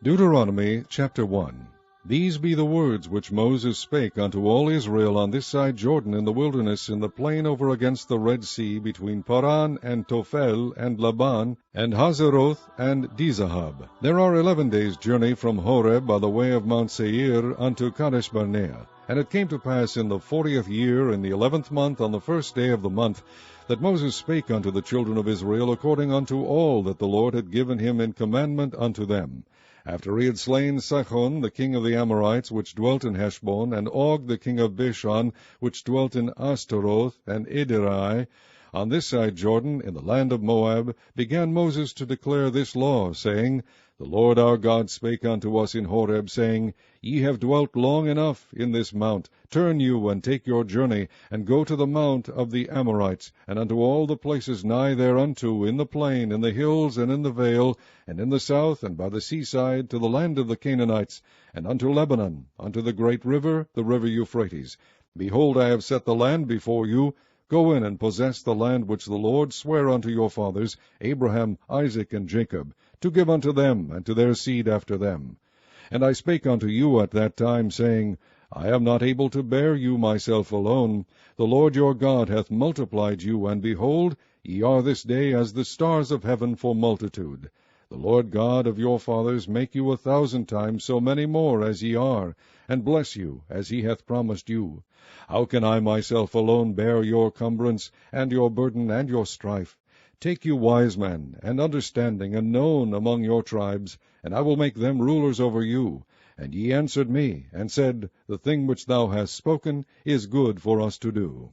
Deuteronomy chapter 1. These be the words which Moses spake unto all Israel on this side Jordan in the wilderness, in the plain over against the Red Sea, between Paran and Tophel and Laban and Hazeroth and Dizahab. There are 11 days' journey from Horeb by the way of Mount Seir unto Kadesh Barnea. And it came to pass in the 40th year, in the 11th month, on the first day of the month, that Moses spake unto the children of Israel according unto all that the Lord had given him in commandment unto them. After he had slain Sihon the king of the Amorites, which dwelt in Heshbon, and Og the king of Bashan, which dwelt in Ashtaroth and Edrei, on this side Jordan, in the land of Moab, began Moses to declare this law, saying, The Lord our God spake unto us in Horeb, saying, Ye have dwelt long enough in this mount. Turn you, and take your journey, and go to the mount of the Amorites, and unto all the places nigh thereunto, in the plain, in the hills, and in the vale, and in the south, and by the seaside, to the land of the Canaanites, and unto Lebanon, unto the great river, the river Euphrates. Behold, I have set the land before you. Go in and possess the land which the Lord sware unto your fathers, Abraham, Isaac, and Jacob, to give unto them, and to their seed after them. And I spake unto you at that time, saying, I am not able to bear you myself alone. The Lord your God hath multiplied you, and behold, ye are this day as the stars of heaven for multitude. The Lord God of your fathers make you 1,000 times so many more as ye are, and bless you as he hath promised you. How can I myself alone bear your cumbrance, and your burden, and your strife? Take you wise men, and understanding, and known among your tribes, and I will make them rulers over you. And ye answered me, and said, The thing which thou hast spoken is good for us to do.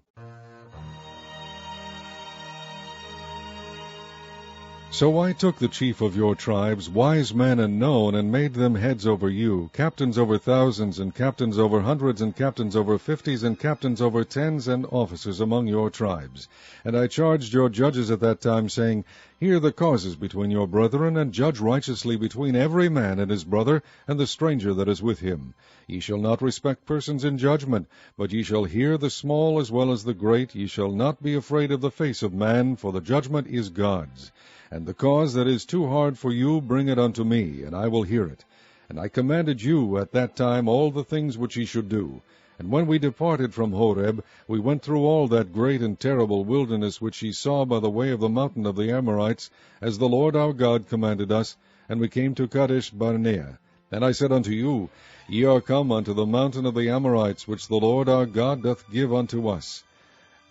So I took the chief of your tribes, wise men and known, and made them heads over you, captains over thousands, and captains over hundreds, and captains over 50s, and captains over 10s, and officers among your tribes. And I charged your judges at that time, saying, Hear the causes between your brethren, and judge righteously between every man and his brother, and the stranger that is with him. Ye shall not respect persons in judgment, but ye shall hear the small as well as the great. Ye shall not be afraid of the face of man, for the judgment is God's. And the cause that is too hard for you, bring it unto me, and I will hear it. And I commanded you at that time all the things which ye should do. And when we departed from Horeb, we went through all that great and terrible wilderness which ye saw by the way of the mountain of the Amorites, as the Lord our God commanded us, and we came to Kadesh Barnea. And I said unto you, Ye are come unto the mountain of the Amorites, which the Lord our God doth give unto us.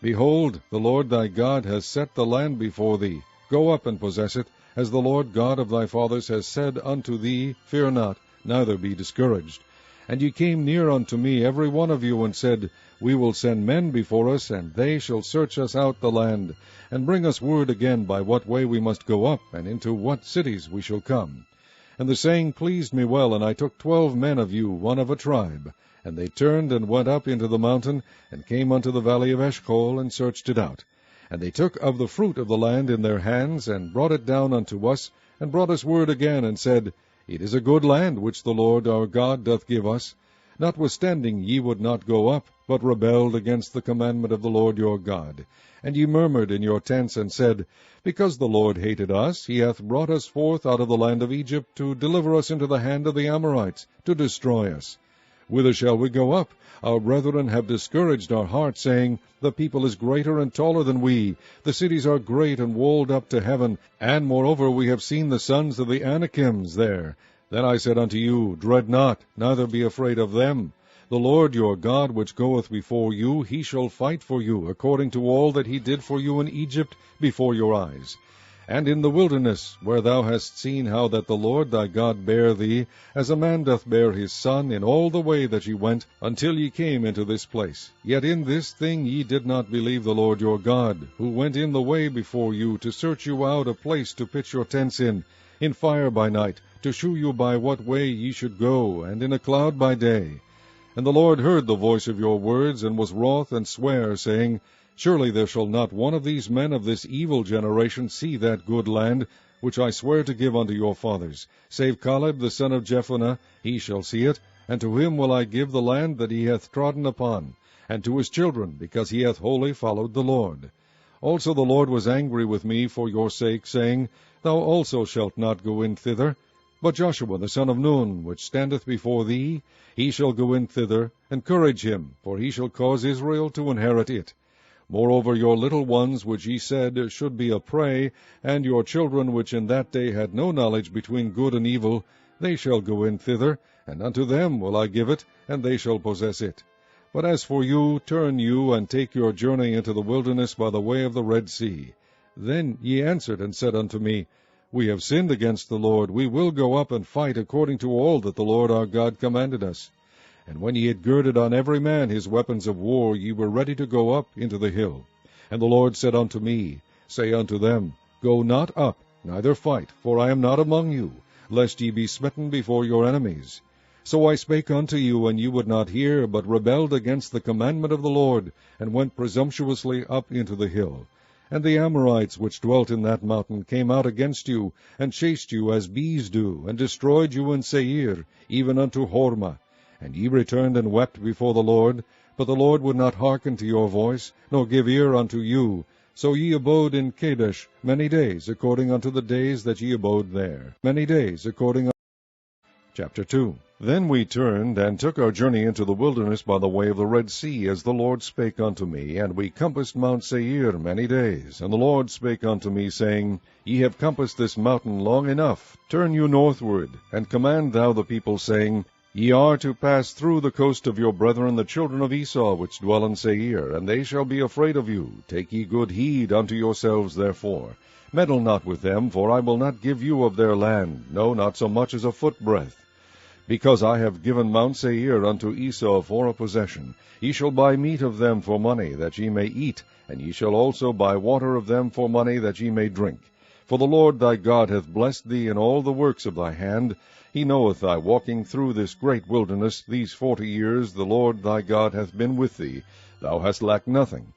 Behold, the Lord thy God has set the land before thee. Go up and possess it, as the Lord God of thy fathers has said unto thee, Fear not, neither be discouraged. And ye came near unto me, every one of you, and said, We will send men before us, and they shall search us out the land, and bring us word again by what way we must go up, and into what cities we shall come. And the saying pleased me well, and I took 12 men of you, one of a tribe. And they turned and went up into the mountain, and came unto the valley of Eshcol, and searched it out. And they took of the fruit of the land in their hands, and brought it down unto us, and brought us word again, and said, It is a good land which the Lord our God doth give us. Notwithstanding ye would not go up, but rebelled against the commandment of the Lord your God. And ye murmured in your tents, and said, Because the Lord hated us, he hath brought us forth out of the land of Egypt, to deliver us into the hand of the Amorites, to destroy us. Whither shall we go up? Our brethren have discouraged our heart, saying, The people is greater and taller than we. The cities are great and walled up to heaven. And moreover we have seen the sons of the Anakims there. Then I said unto you, Dread not, neither be afraid of them. The Lord your God, which goeth before you, he shall fight for you, according to all that he did for you in Egypt before your eyes. And in the wilderness, where thou hast seen how that the Lord thy God bare thee, as a man doth bear his son, in all the way that ye went, until ye came into this place. Yet in this thing ye did not believe the Lord your God, who went in the way before you, to search you out a place to pitch your tents in fire by night, to shew you by what way ye should go, and in a cloud by day. And the Lord heard the voice of your words, and was wroth, and sware, saying, Surely there shall not one of these men of this evil generation see that good land, which I swear to give unto your fathers, save Caleb the son of Jephunneh, he shall see it, and to him will I give the land that he hath trodden upon, and to his children, because he hath wholly followed the Lord. Also the Lord was angry with me for your sake, saying, Thou also shalt not go in thither. But Joshua the son of Nun, which standeth before thee, he shall go in thither, encourage him, for he shall cause Israel to inherit it. Moreover, your little ones, which ye said should be a prey, and your children, which in that day had no knowledge between good and evil, they shall go in thither, and unto them will I give it, and they shall possess it. But as for you, turn you, and take your journey into the wilderness by the way of the Red Sea. Then ye answered and said unto me, We have sinned against the Lord. We will go up and fight according to all that the Lord our God commanded us. And when ye had girded on every man his weapons of war, ye were ready to go up into the hill. And the Lord said unto me, Say unto them, Go not up, neither fight, for I am not among you, lest ye be smitten before your enemies. So I spake unto you, and ye would not hear, but rebelled against the commandment of the Lord, and went presumptuously up into the hill. And the Amorites which dwelt in that mountain came out against you, and chased you as bees do, and destroyed you in Seir, even unto Hormah. And ye returned and wept before the Lord, but the Lord would not hearken to your voice, nor give ear unto you. So ye abode in Kadesh many days, according unto the days that ye abode there. Many days, according unto... Chapter 2. Then we turned, and took our journey into the wilderness by the way of the Red Sea, as the Lord spake unto me, and we compassed Mount Seir many days. And the Lord spake unto me, saying, Ye have compassed this mountain long enough. Turn you northward, and command thou the people, saying, Ye are to pass through the coast of your brethren the children of Esau, which dwell in Seir, and they shall be afraid of you. Take ye good heed unto yourselves therefore. Meddle not with them, for I will not give you of their land, no, not so much as a footbreadth. Because I have given Mount Seir unto Esau for a possession. Ye shall buy meat of them for money, that ye may eat, and ye shall also buy water of them for money, that ye may drink. For the Lord thy God hath blessed thee in all the works of thy hand. He knoweth thy walking through this great wilderness. These 40 years the Lord thy God hath been with thee. Thou hast lacked nothing.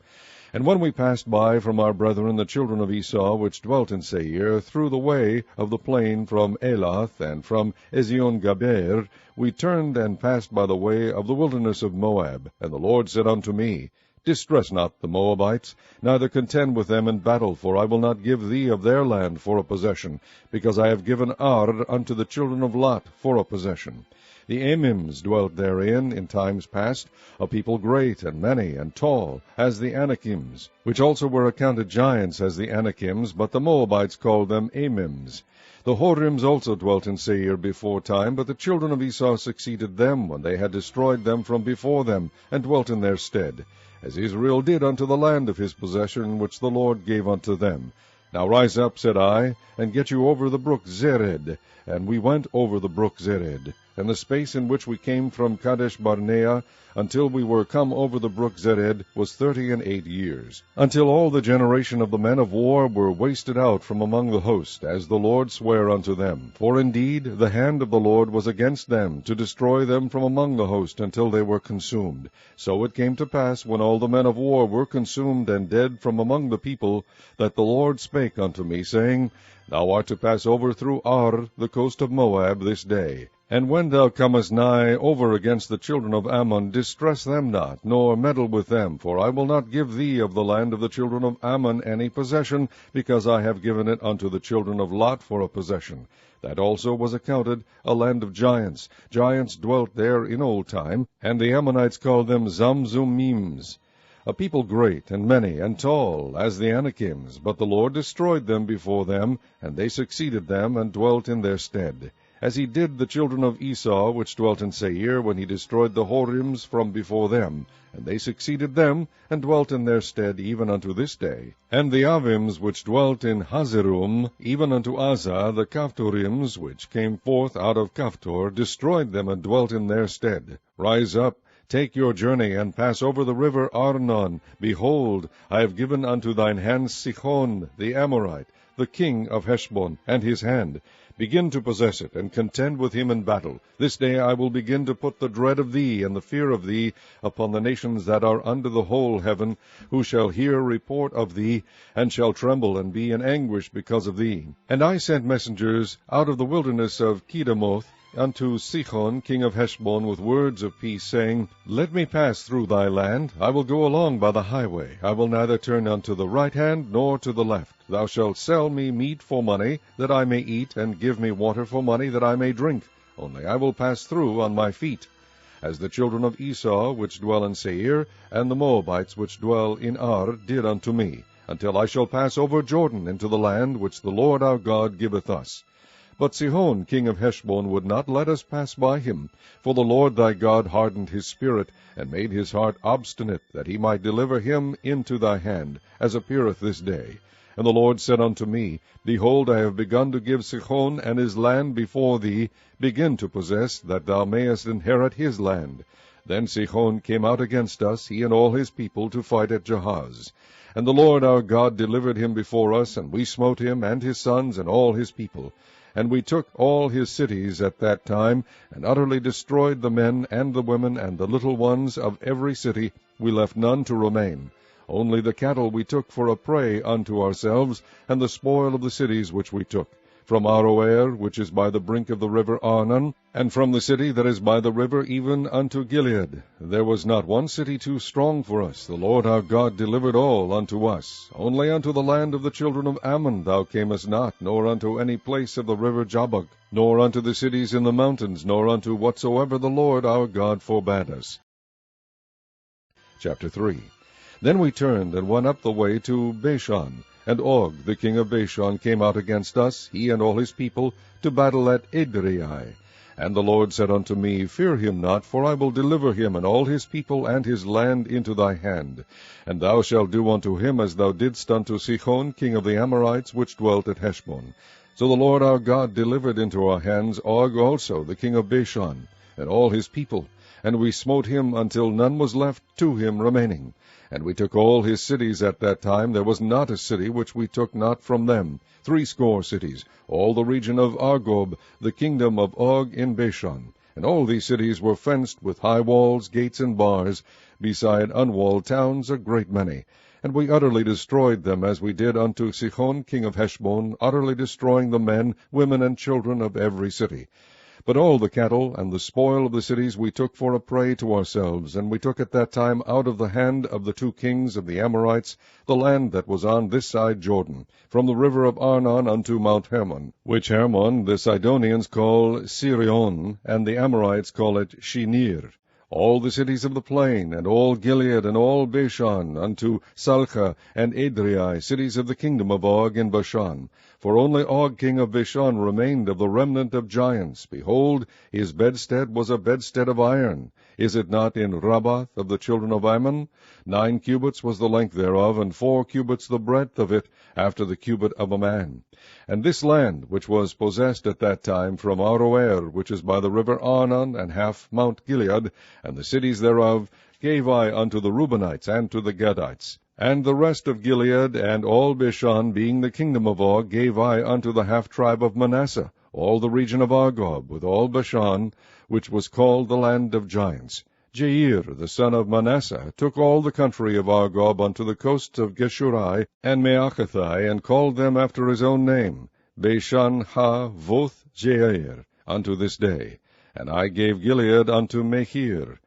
And when we passed by from our brethren the children of Esau, which dwelt in Seir, through the way of the plain from Elath and from Ezion-Gaber, we turned and passed by the way of the wilderness of Moab. And the Lord said unto me, Distress not the Moabites, neither contend with them in battle, for I will not give thee of their land for a possession, because I have given Ar unto the children of Lot for a possession. The Amims dwelt therein in times past, a people great and many and tall, as the Anakims, which also were accounted giants as the Anakims, but the Moabites called them Amims. The Horims also dwelt in Seir before time, but the children of Esau succeeded them when they had destroyed them from before them, and dwelt in their stead, as Israel did unto the land of his possession, which the Lord gave unto them. Now rise up, said I, and get you over the brook Zered. And we went over the brook Zered. And the space in which we came from Kadesh Barnea until we were come over the brook Zered was 38 years, until all the generation of the men of war were wasted out from among the host, as the Lord sware unto them. For indeed the hand of the Lord was against them, to destroy them from among the host, until they were consumed. So it came to pass, when all the men of war were consumed and dead from among the people, that the Lord spake unto me, saying, Thou art to pass over through Ar, the coast of Moab, this day. And when thou comest nigh over against the children of Ammon, distress them not, nor meddle with them, for I will not give thee of the land of the children of Ammon any possession, because I have given it unto the children of Lot for a possession. That also was accounted a land of giants. Giants dwelt there in old time, and the Ammonites called them Zamzummims. A people great and many and tall, as the Anakims, but the Lord destroyed them before them, and they succeeded them, and dwelt in their stead. As he did the children of Esau, which dwelt in Seir, when he destroyed the Horims from before them, and they succeeded them, and dwelt in their stead, even unto this day. And the Avims, which dwelt in Hazerum, even unto Azah, the Kaphturims, which came forth out of Kaphtor, destroyed them, and dwelt in their stead. Rise up, take your journey, and pass over the river Arnon. Behold, I have given unto thine hand Sihon the Amorite, the king of Heshbon, and his hand. Begin to possess it, and contend with him in battle. This day I will begin to put the dread of thee and the fear of thee upon the nations that are under the whole heaven, who shall hear report of thee, and shall tremble and be in anguish because of thee. And I sent messengers out of the wilderness of Kedemoth, unto Sihon king of Heshbon with words of peace, saying, Let me pass through thy land. I will go along by the highway. I will neither turn unto the right hand nor to the left. Thou shalt sell me meat for money, that I may eat, and give me water for money, that I may drink. Only I will pass through on my feet. As the children of Esau, which dwell in Seir, and the Moabites, which dwell in Ar, did unto me, until I shall pass over Jordan into the land which the Lord our God giveth us. But Sihon king of Heshbon would not let us pass by him, for the Lord thy God hardened his spirit, and made his heart obstinate, that he might deliver him into thy hand, as appeareth this day. And the Lord said unto me, Behold, I have begun to give Sihon and his land before thee. Begin to possess, that thou mayest inherit his land. Then Sihon came out against us, he and all his people, to fight at Jahaz. And the Lord our God delivered him before us, and we smote him, and his sons, and all his people. And we took all his cities at that time, and utterly destroyed the men, and the women, and the little ones of every city. We left none to remain. Only the cattle we took for a prey unto ourselves, and the spoil of the cities which we took, from Aroer, which is by the brink of the river Arnon, and from the city that is by the river even unto Gilead. There was not one city too strong for us. The Lord our God delivered all unto us. Only unto the land of the children of Ammon thou camest not, nor unto any place of the river Jabbok, nor unto the cities in the mountains, nor unto whatsoever the Lord our God forbade us. Chapter 3. Then we turned and went up the way to Bashan. And Og, the king of Bashan, came out against us, he and all his people, to battle at Edrei. And the Lord said unto me, Fear him not, for I will deliver him and all his people and his land into thy hand. And thou shalt do unto him as thou didst unto Sihon king of the Amorites, which dwelt at Heshbon. So the Lord our God delivered into our hands Og also, the king of Bashan, and all his people. And we smote him until none was left to him remaining. And we took all his cities at that time. There was not a city which we took not from them, 60 cities, all the region of Argob, the kingdom of Og in Bashan. And all these cities were fenced with high walls, gates, and bars, beside unwalled towns a great many. And we utterly destroyed them, as we did unto Sihon king of Heshbon, utterly destroying the men, women, and children of every city. But all the cattle and the spoil of the cities we took for a prey to ourselves, and we took at that time out of the hand of the 2 kings of the Amorites the land that was on this side Jordan, from the river of Arnon unto Mount Hermon, which Hermon the Sidonians call Sirion, and the Amorites call it Shinir. All the cities of the plain, and all Gilead, and all Bashan, unto Salcha and Edrei, cities of the kingdom of Og in Bashan. For only Og king of Bashan remained of the remnant of giants. Behold, his bedstead was a bedstead of iron. Is it not in Rabbath of the children of Ammon? 9 cubits was the length thereof, and 4 cubits the breadth of it, after the cubit of a man. And this land, which was possessed at that time from Aroer, which is by the river Arnon, and half Mount Gilead, and the cities thereof, gave I unto the Reubenites and to the Gadites. And the rest of Gilead, and all Bashan, being the kingdom of Og, gave I unto the half-tribe of Manasseh, all the region of Argob, with all Bashan, which was called the land of giants. Jair, the son of Manasseh, took all the country of Argob unto the coasts of Geshurai and Maachathai, and called them after his own name, Bashan ha-voth Jair, unto this day. And I gave Gilead unto Machir.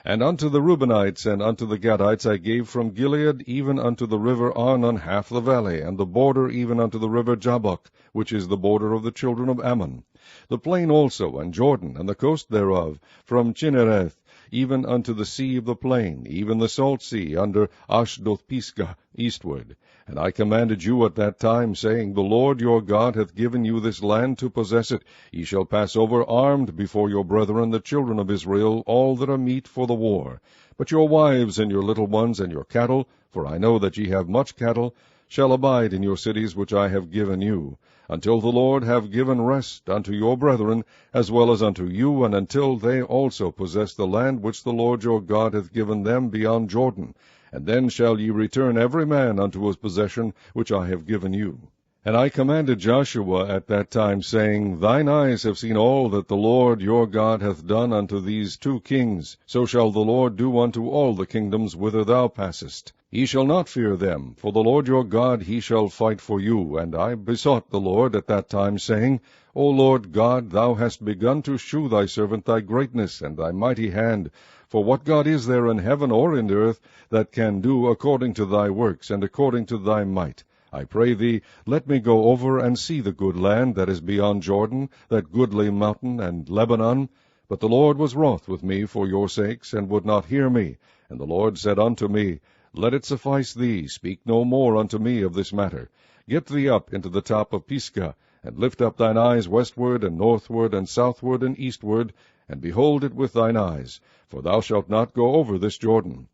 And unto the Reubenites and unto the Gadites I gave from Gilead even unto the river Arnon half the valley, and the border even unto the river Jabbok, which is the border of the children of Ammon. The plain also, and Jordan, and the coast thereof, from Chinnereth even unto the sea of the plain, even the salt sea, under Ashdoth-Pisgah, eastward. And I commanded you at that time, saying, The Lord your God hath given you this land to possess it. Ye shall pass over armed before your brethren, the children of Israel, all that are meet for the war. But your wives and your little ones and your cattle, for I know that ye have much cattle, shall abide in your cities which I have given you, until the Lord have given rest unto your brethren, as well as unto you, and until they also possess the land which the Lord your God hath given them beyond Jordan. And then shall ye return every man unto his possession which I have given you. And I commanded Joshua at that time, saying, Thine eyes have seen all that the Lord your God hath done unto these 2 kings, so shall the Lord do unto all the kingdoms whither thou passest. Ye shall not fear them, for the Lord your God he shall fight for you. And I besought the Lord at that time, saying, O Lord God, thou hast begun to shew thy servant thy greatness and thy mighty hand. For what God is there in heaven or in earth that can do according to thy works, and according to thy might? I pray thee, let me go over and see the good land that is beyond Jordan, that goodly mountain and Lebanon. But the Lord was wroth with me for your sakes, and would not hear me. And the Lord said unto me, Let it suffice thee, speak no more unto me of this matter. Get thee up into the top of Pisgah, and lift up thine eyes westward, and northward, and southward, and eastward, and behold it with thine eyes, for thou shalt not go over this Jordan.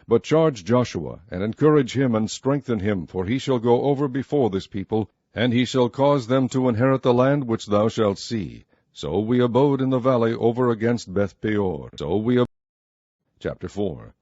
But charge Joshua, and encourage him, and strengthen him, for he shall go over before this people, and he shall cause them to inherit the land which thou shalt see. So we abode in the valley over against Beth-peor. Chapter 4.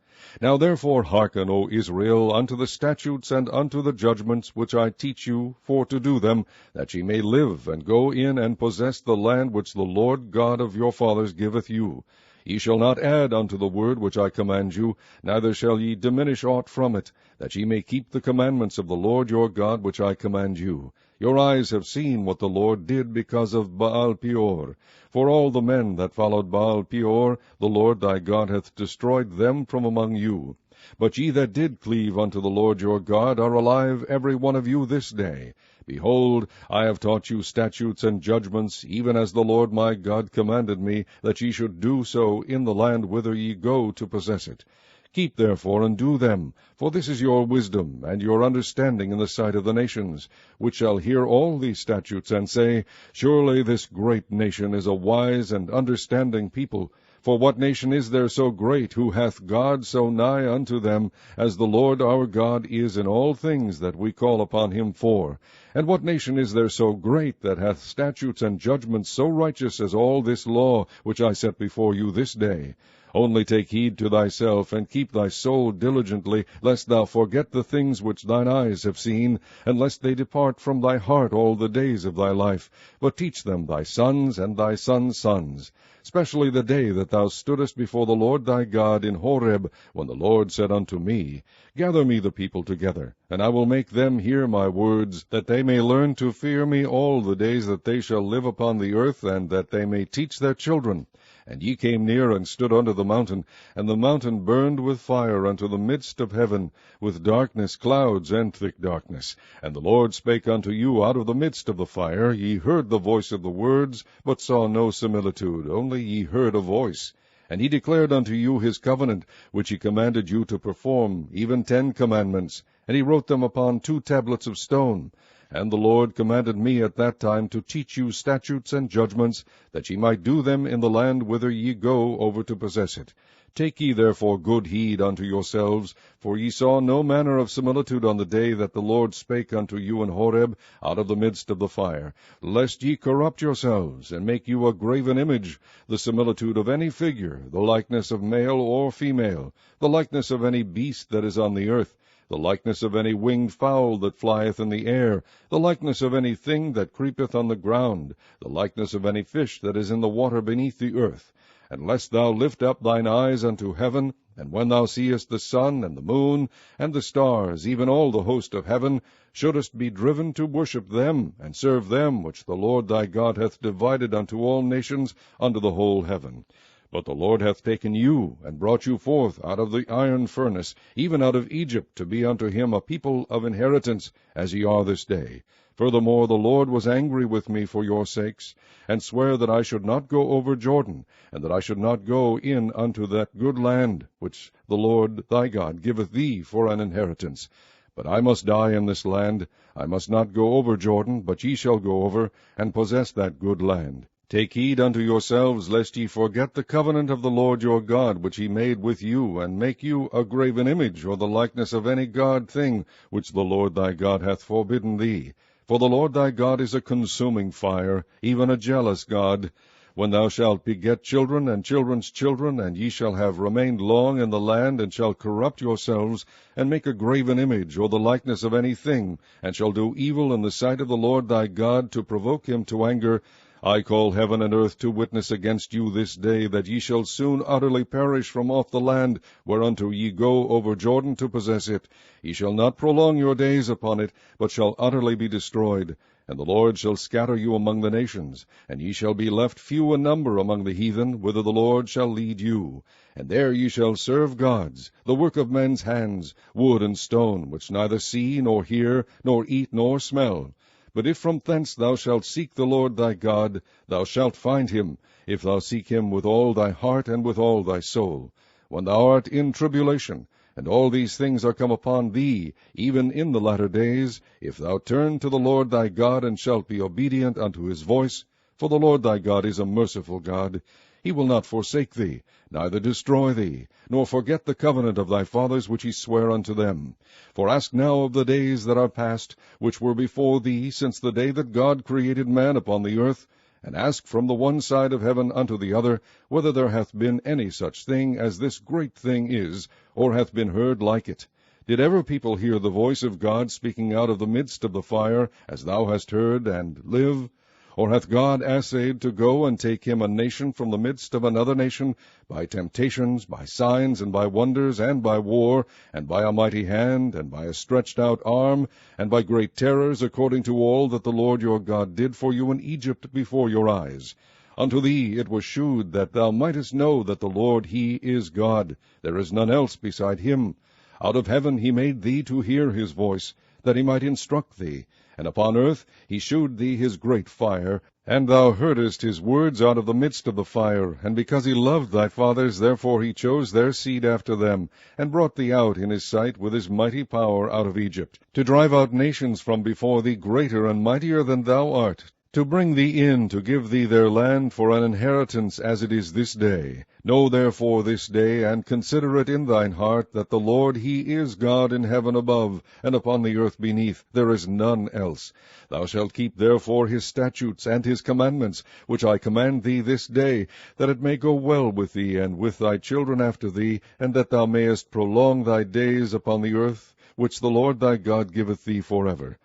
Now therefore hearken, O Israel, unto the statutes and unto the judgments which I teach you, for to do them, that ye may live, and go in and possess the land which the Lord God of your fathers giveth you. Ye shall not add unto the word which I command you, neither shall ye diminish aught from it, that ye may keep the commandments of the Lord your God which I command you. Your eyes have seen what the Lord did because of Baal-peor. For all the men that followed Baal-peor, the Lord thy God hath destroyed them from among you. But ye that did cleave unto the Lord your God are alive every one of you this day. Behold, I have taught you statutes and judgments, even as the Lord my God commanded me, that ye should do so in the land whither ye go to possess it. Keep therefore and do them, for this is your wisdom and your understanding in the sight of the nations, which shall hear all these statutes, and say, Surely this great nation is a wise and understanding people. For what nation is there so great, who hath God so nigh unto them, as the Lord our God is in all things that we call upon him for? And what nation is there so great, that hath statutes and judgments so righteous as all this law, which I set before you this day? Only take heed to thyself, and keep thy soul diligently, lest thou forget the things which thine eyes have seen, and lest they depart from thy heart all the days of thy life. But teach them thy sons and thy sons' sons, especially the day that thou stoodest before the Lord thy God in Horeb, when the Lord said unto me, Gather me the people together, and I will make them hear my words, that they may learn to fear me all the days that they shall live upon the earth, and that they may teach their children. And ye came near and stood under the mountain, and the mountain burned with fire unto the midst of heaven, with darkness, clouds, and thick darkness. And the Lord spake unto you out of the midst of the fire. Ye heard the voice of the words, but saw no similitude, only ye heard a voice. And he declared unto you his covenant, which he commanded you to perform, even 10 commandments. And he wrote them upon 2 tablets of stone. And the Lord commanded me at that time to teach you statutes and judgments, that ye might do them in the land whither ye go over to possess it. Take ye therefore good heed unto yourselves, for ye saw no manner of similitude on the day that the Lord spake unto you in Horeb out of the midst of the fire, lest ye corrupt yourselves, and make you a graven image, the similitude of any figure, the likeness of male or female, the likeness of any beast that is on the earth, the likeness of any winged fowl that flieth in the air, the likeness of any thing that creepeth on the ground, the likeness of any fish that is in the water beneath the earth. And lest thou lift up thine eyes unto heaven, and when thou seest the sun and the moon and the stars, even all the host of heaven, shouldest be driven to worship them, and serve them which the Lord thy God hath divided unto all nations under the whole heaven. But the Lord hath taken you, and brought you forth out of the iron furnace, even out of Egypt, to be unto him a people of inheritance, as ye are this day. Furthermore, the Lord was angry with me for your sakes, and sware that I should not go over Jordan, and that I should not go in unto that good land, which the Lord thy God giveth thee for an inheritance. But I must die in this land. I must not go over Jordan, but ye shall go over, and possess that good land. Take heed unto yourselves, lest ye forget the covenant of the Lord your God, which he made with you, and make you a graven image, or the likeness of any god thing, which the Lord thy God hath forbidden thee. For the Lord thy God is a consuming fire, even a jealous God. When thou shalt beget children and children's children, and ye shall have remained long in the land, and shall corrupt yourselves, and make a graven image, or the likeness of any thing, and shall do evil in the sight of the Lord thy God, to provoke him to anger, I call heaven and earth to witness against you this day, that ye shall soon utterly perish from off the land, whereunto ye go over Jordan to possess it. Ye shall not prolong your days upon it, but shall utterly be destroyed. And the Lord shall scatter you among the nations, and ye shall be left few in number among the heathen, whither the Lord shall lead you. And there ye shall serve gods, the work of men's hands, wood and stone, which neither see, nor hear, nor eat, nor smell. But if from thence thou shalt seek the Lord thy God, thou shalt find him, if thou seek him with all thy heart and with all thy soul. When thou art in tribulation, and all these things are come upon thee, even in the latter days, if thou turn to the Lord thy God, and shalt be obedient unto his voice, for the Lord thy God is a merciful God, he will not forsake thee, neither destroy thee, nor forget the covenant of thy fathers which he sware unto them. For ask now of the days that are past, which were before thee, since the day that God created man upon the earth, and ask from the one side of heaven unto the other, whether there hath been any such thing as this great thing is, or hath been heard like it. Did ever people hear the voice of God speaking out of the midst of the fire, as thou hast heard, and live? Or hath God assayed to go and take him a nation from the midst of another nation, by temptations, by signs, and by wonders, and by war, and by a mighty hand, and by a stretched out arm, and by great terrors, according to all that the Lord your God did for you in Egypt before your eyes? Unto thee it was shewed that thou mightest know that the Lord he is God, there is none else beside him. Out of heaven he made thee to hear his voice, that he might instruct thee. And upon earth he shewed thee his great fire, and thou heardest his words out of the midst of the fire. And because he loved thy fathers, therefore he chose their seed after them, and brought thee out in his sight with his mighty power out of Egypt, to drive out nations from before thee greater and mightier than thou art, to bring thee in, to give thee their land for an inheritance, as it is this day. Know therefore this day, and consider it in thine heart, that the Lord he is God in heaven above, and upon the earth beneath, there is none else. Thou shalt keep therefore his statutes and his commandments, which I command thee this day, that it may go well with thee, and with thy children after thee, and that thou mayest prolong thy days upon the earth, which the Lord thy God giveth thee forever.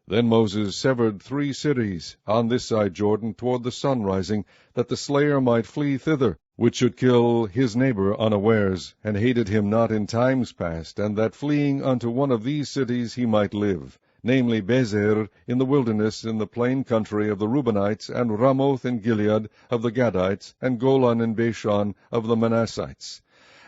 Then Moses severed 3 cities on this side Jordan toward the sun rising, that the slayer might flee thither, which should kill his neighbor unawares, and hated him not in times past, and that fleeing unto one of these cities he might live, namely Bezer in the wilderness in the plain country of the Reubenites, and Ramoth in Gilead of the Gadites, and Golan in Bashan of the Manassites.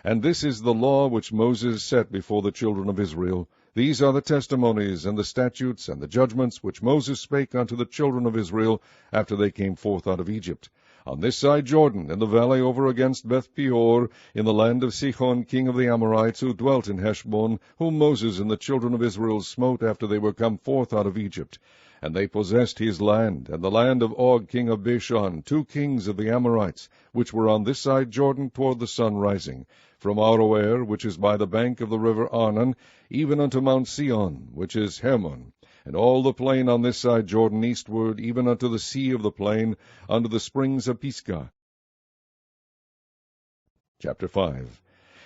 And this is the law which Moses set before the children of Israel. These are the testimonies, and the statutes, and the judgments, which Moses spake unto the children of Israel, after they came forth out of Egypt, on this side Jordan, in the valley over against Beth-peor, in the land of Sihon king of the Amorites, who dwelt in Heshbon, whom Moses and the children of Israel smote after they were come forth out of Egypt. And they possessed his land, and the land of Og king of Bashan, 2 kings of the Amorites, which were on this side Jordan toward the sun rising, from Aroer, which is by the bank of the river Arnon, even unto Mount Sion, which is Hermon, and all the plain on this side Jordan eastward, even unto the sea of the plain, unto the springs of Pisgah. Chapter 5.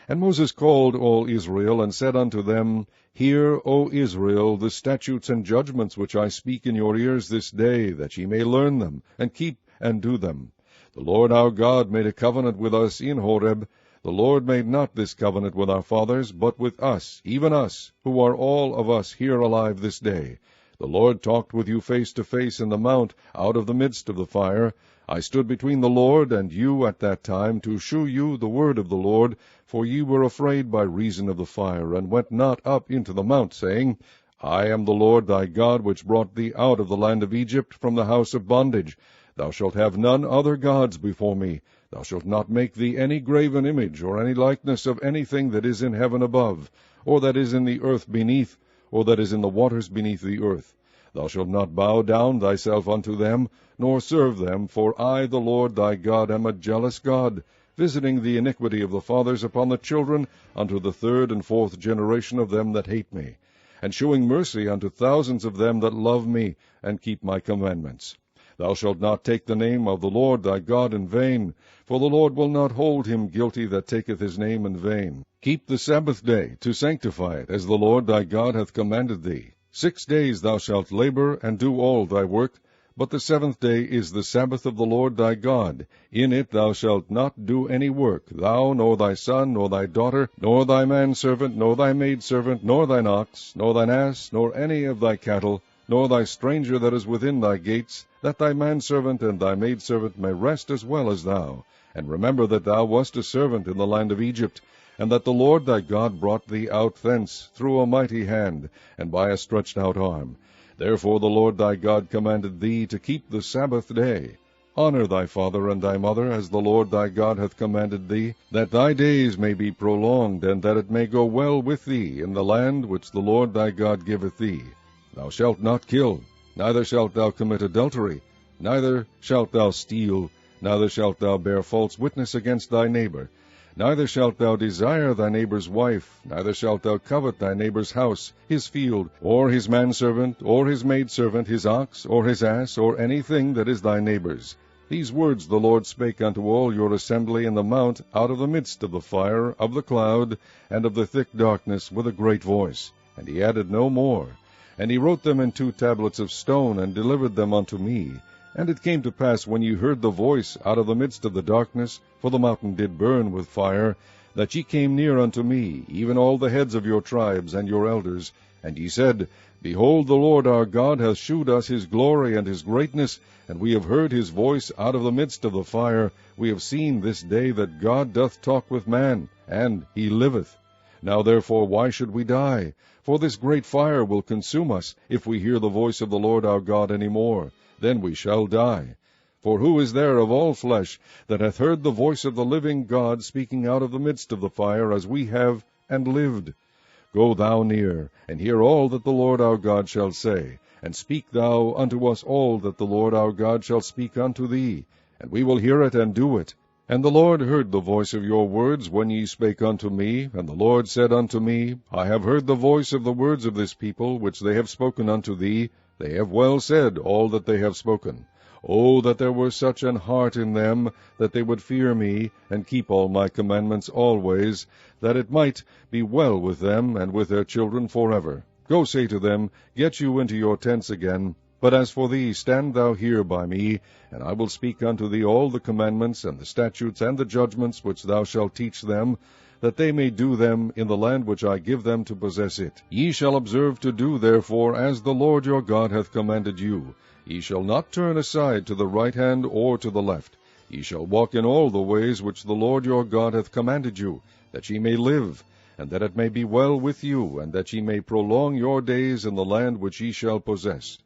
And Moses called all Israel, and said unto them, Hear, O Israel, the statutes and judgments which I speak in your ears this day, that ye may learn them, and keep and do them. The Lord our God made a covenant with us in Horeb. The Lord made not this covenant with our fathers, but with us, even us, who are all of us here alive this day. The Lord talked with you face to face in the mount, out of the midst of the fire. I stood between the Lord and you at that time, to shew you the word of the Lord, for ye were afraid by reason of the fire, and went not up into the mount, saying, I am the Lord thy God, which brought thee out of the land of Egypt from the house of bondage. Thou shalt have none other gods before me. Thou shalt not make thee any graven image, or any likeness of anything that is in heaven above, or that is in the earth beneath, or that is in the waters beneath the earth. Thou shalt not bow down thyself unto them, nor serve them, for I, the Lord thy God, am a jealous God, visiting the iniquity of the fathers upon the children, unto the 3rd and 4th generation of them that hate me, and shewing mercy unto thousands of them that love me, and keep my commandments. Thou shalt not take the name of the Lord thy God in vain, for the Lord will not hold him guilty that taketh his name in vain. Keep the Sabbath day, to sanctify it, as the Lord thy God hath commanded thee. 6 days thou shalt labor, and do all thy work, But the 7th day is the Sabbath of the Lord thy God. In it thou shalt not do any work, thou, nor thy son, nor thy daughter, nor thy manservant, nor thy maidservant, nor thine ox, nor thine ass, nor any of thy cattle, nor thy stranger that is within thy gates, that thy manservant and thy maidservant may rest as well as thou. And remember that thou wast a servant in the land of Egypt, and that the Lord thy God brought thee out thence through a mighty hand, and by a stretched out arm. Therefore the Lord thy God commanded thee to keep the Sabbath day. Honor thy father and thy mother, as the Lord thy God hath commanded thee, that thy days may be prolonged, and that it may go well with thee in the land which the Lord thy God giveth thee. Thou shalt not kill, neither shalt thou commit adultery, neither shalt thou steal, neither shalt thou bear false witness against thy neighbor. Neither shalt thou desire thy neighbor's wife, neither shalt thou covet thy neighbor's house, his field, or his manservant, or his maidservant, his ox, or his ass, or anything that is thy neighbor's. These words the Lord spake unto all your assembly in the mount, out of the midst of the fire, of the cloud, and of the thick darkness, with a great voice. And he added no more. And he wrote them in 2 tablets of stone, and delivered them unto me. And it came to pass, when ye heard the voice out of the midst of the darkness, for the mountain did burn with fire, that ye came near unto me, even all the heads of your tribes and your elders, and ye said, Behold, the Lord our God hath shewed us his glory and his greatness, and we have heard his voice out of the midst of the fire. We have seen this day that God doth talk with man, and he liveth. Now therefore why should we die? For this great fire will consume us, if we hear the voice of the Lord our God any more. Then we shall die. For who is there of all flesh that hath heard the voice of the living God speaking out of the midst of the fire, as we have, and lived? Go thou near, and hear all that the Lord our God shall say, and speak thou unto us all that the Lord our God shall speak unto thee, and we will hear it and do it. And the Lord heard the voice of your words when ye spake unto me, and the Lord said unto me, I have heard the voice of the words of this people, which they have spoken unto thee. They have well said all that they have spoken. O that there were such an heart in them, that they would fear me, and keep all my commandments always, that it might be well with them and with their children forever. Go say to them, Get you into your tents again. But as for thee, stand thou here by me, and I will speak unto thee all the commandments, and the statutes, and the judgments, which thou shalt teach them, that they may do them in the land which I give them to possess it. Ye shall observe to do, therefore, as the Lord your God hath commanded you. Ye shall not turn aside to the right hand or to the left. Ye shall walk in all the ways which the Lord your God hath commanded you, that ye may live, and that it may be well with you, and that ye may prolong your days in the land which ye shall possess.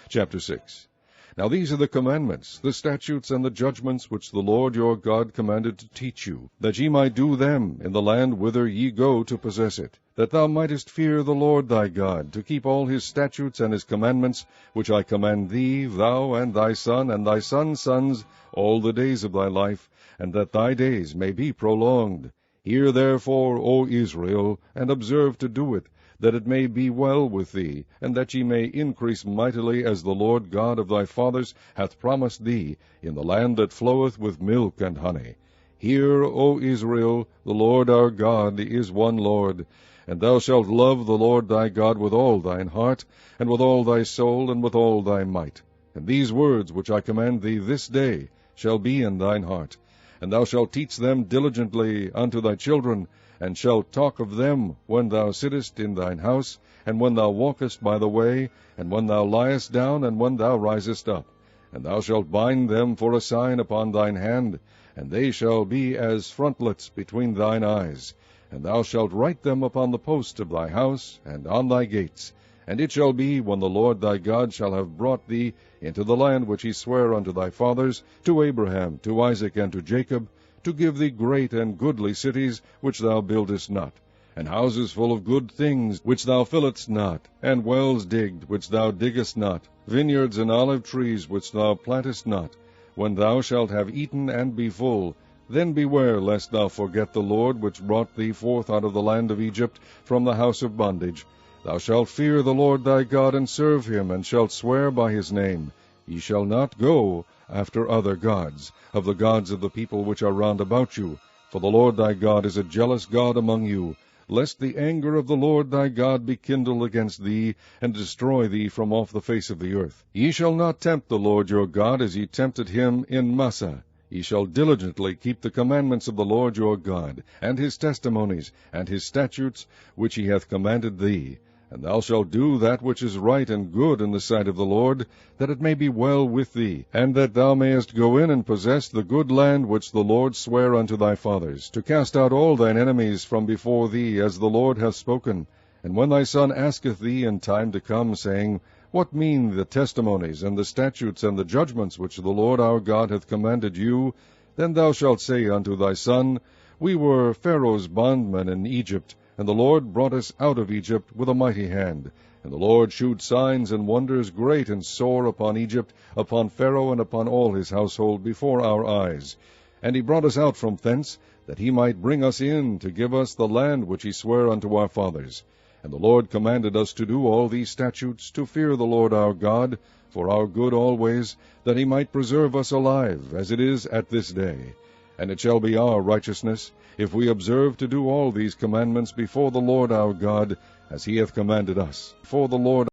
Chapter 6. Now these are the commandments, the statutes, and the judgments, which the Lord your God commanded to teach you, that ye might do them in the land whither ye go to possess it, that thou mightest fear the Lord thy God, to keep all his statutes and his commandments, which I command thee, thou and thy son and thy son's sons, all the days of thy life, and that thy days may be prolonged. Hear therefore, O Israel, and observe to do it, that it may be well with thee, and that ye may increase mightily, as the Lord God of thy fathers hath promised thee, in the land that floweth with milk and honey. Hear, O Israel, the Lord our God is one Lord, and thou shalt love the Lord thy God with all thine heart, and with all thy soul, and with all thy might. And these words which I command thee this day shall be in thine heart, and thou shalt teach them diligently unto thy children, and shalt talk of them when thou sittest in thine house, and when thou walkest by the way, and when thou liest down, and when thou risest up. And thou shalt bind them for a sign upon thine hand, and they shall be as frontlets between thine eyes. And thou shalt write them upon the posts of thy house, and on thy gates. And it shall be, when the Lord thy God shall have brought thee into the land which he sware unto thy fathers, to Abraham, to Isaac, and to Jacob, to give thee great and goodly cities, which thou buildest not, and houses full of good things, which thou fillest not, and wells digged, which thou diggest not, vineyards and olive trees, which thou plantest not. When thou shalt have eaten and be full, then beware lest thou forget the Lord, which brought thee forth out of the land of Egypt, from the house of bondage. Thou shalt fear the Lord thy God, and serve him, and shalt swear by his name. Ye shall not go after other gods, of the gods of the people which are round about you. For the Lord thy God is a jealous God among you. lest the anger of the Lord thy God be kindled against thee, and destroy thee from off the face of the earth. Ye shall not tempt the Lord your God as ye tempted him in Massah. Ye shall diligently keep the commandments of the Lord your God, and his testimonies, and his statutes, which he hath commanded thee. And thou shalt do that which is right and good in the sight of the Lord, that it may be well with thee, and that thou mayest go in and possess the good land which the Lord sware unto thy fathers, to cast out all thine enemies from before thee, as the Lord hath spoken. And when thy son asketh thee in time to come, saying, What mean the testimonies, and the statutes, and the judgments which the Lord our God hath commanded you? Then thou shalt say unto thy son, We were Pharaoh's bondmen in Egypt, and the Lord brought us out of Egypt with a mighty hand. And the Lord shewed signs and wonders great and sore upon Egypt, upon Pharaoh, and upon all his household, before our eyes. And he brought us out from thence, that he might bring us in, to give us the land which he sware unto our fathers. And the Lord commanded us to do all these statutes, to fear the Lord our God, for our good always, that he might preserve us alive, as it is at this day. And it shall be our righteousness, if we observe to do all these commandments before the Lord our God, as he hath commanded us. Before the Lord.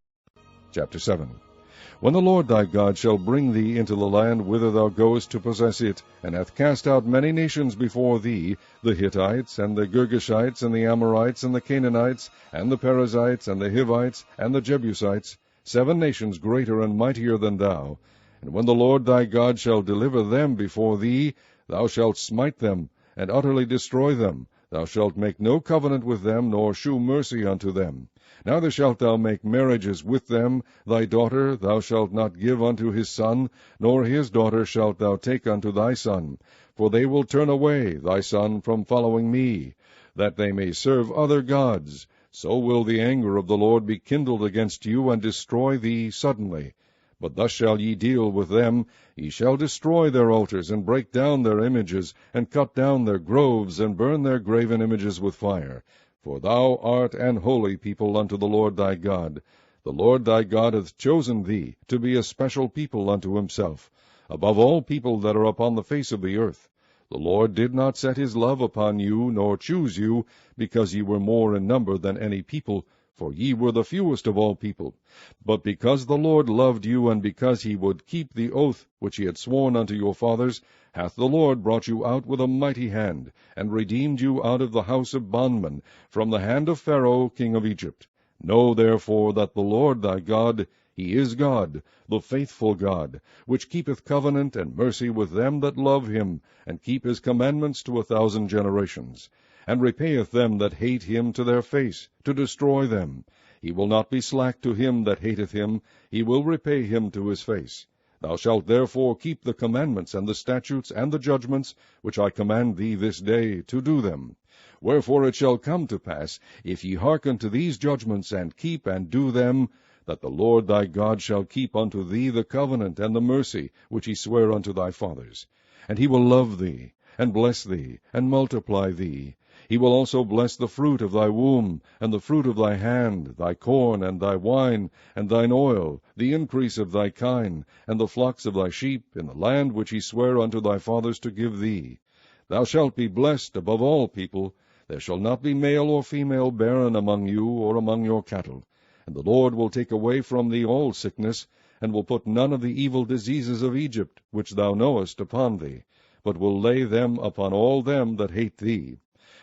Chapter 7. When the Lord thy God shall bring thee into the land whither thou goest to possess it, and hath cast out many nations before thee, the Hittites, and the Girgashites, and the Amorites, and the Canaanites, and the Perizzites, and the Hivites, and the Jebusites, 7 nations greater and mightier than thou. And when the Lord thy God shall deliver them before thee, thou shalt smite them, and utterly destroy them. Thou shalt make no covenant with them, nor shew mercy unto them. Neither shalt thou make marriages with them. Thy daughter thou shalt not give unto his son, nor his daughter shalt thou take unto thy son. For they will turn away thy son from following me, that they may serve other gods. So will the anger of the Lord be kindled against you, and destroy thee suddenly. But thus shall ye deal with them. Ye shall destroy their altars, and break down their images, and cut down their groves, and burn their graven images with fire. For thou art an holy people unto the Lord thy God. The Lord thy God hath chosen thee to be a special people unto himself, above all people that are upon the face of the earth. The Lord did not set his love upon you, nor choose you, because ye were more in number than any people, for ye were the fewest of all people. But because the Lord loved you, and because he would keep the oath which he had sworn unto your fathers, hath the Lord brought you out with a mighty hand, and redeemed you out of the house of bondmen, from the hand of Pharaoh king of Egypt. Know therefore that the Lord thy God, he is God, the faithful God, which keepeth covenant and mercy with them that love him, and keep his commandments to 1,000 generations, and repayeth them that hate him to their face, to destroy them. He will not be slack to him that hateth him, he will repay him to his face. Thou shalt therefore keep the commandments, and the statutes, and the judgments, which I command thee this day, to do them. Wherefore it shall come to pass, if ye hearken to these judgments, and keep and do them, that the Lord thy God shall keep unto thee the covenant and the mercy which he sware unto thy fathers. And he will love thee, and bless thee, and multiply thee. He will also bless the fruit of thy womb, and the fruit of thy hand, thy corn, and thy wine, and thine oil, the increase of thy kine, and the flocks of thy sheep, in the land which he sware unto thy fathers to give thee. Thou shalt be blessed above all people. There shall not be male or female barren among you, or among your cattle. And the Lord will take away from thee all sickness, and will put none of the evil diseases of Egypt, which thou knowest, upon thee, but will lay them upon all them that hate thee.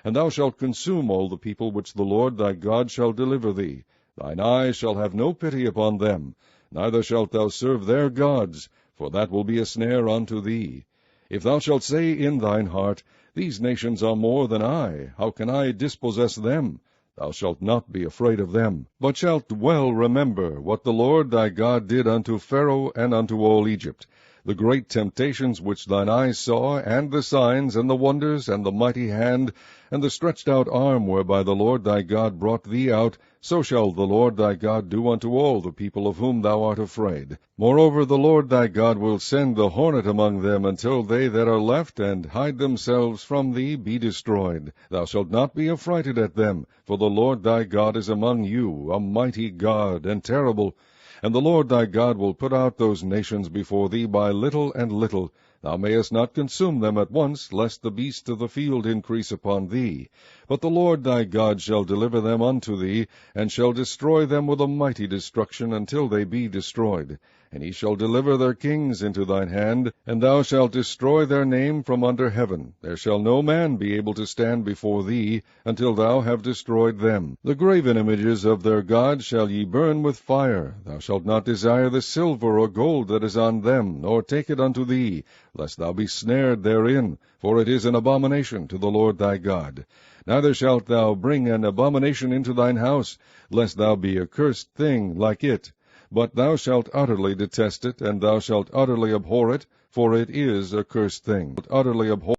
And thou shalt consume all the people which the Lord thy God shall deliver thee. Thine eyes shall have no pity upon them, neither shalt thou serve their gods, for that will be a snare unto thee. If thou shalt say in thine heart, These nations are more than I, how can I dispossess them? Thou shalt not be afraid of them, but shalt well remember what the Lord thy God did unto Pharaoh and unto all Egypt, the great temptations which thine eyes saw, and the signs, and the wonders, and the mighty hand, and the stretched out arm whereby the Lord thy God brought thee out, so shall the Lord thy God do unto all the people of whom thou art afraid. Moreover, the Lord thy God will send the hornet among them, until they that are left and hide themselves from thee be destroyed. Thou shalt not be affrighted at them, for the Lord thy God is among you, a mighty God, and terrible. And the Lord thy God will put out those nations before thee by little and little, Thou mayest not consume them at once, lest the beasts of the field increase upon thee. But the Lord thy God shall deliver them unto thee, and shall destroy them with a mighty destruction until they be destroyed. And he shall deliver their kings into thine hand, and thou shalt destroy their name from under heaven. There shall no man be able to stand before thee, until thou have destroyed them. The graven images of their gods shall ye burn with fire. Thou shalt not desire the silver or gold that is on them, nor take it unto thee, lest thou be snared therein, for it is an abomination to the Lord thy God. Neither shalt thou bring an abomination into thine house, lest thou be a cursed thing like it. But thou shalt utterly detest it, and thou shalt utterly abhor it, for it is a cursed thing. Utterly abhor.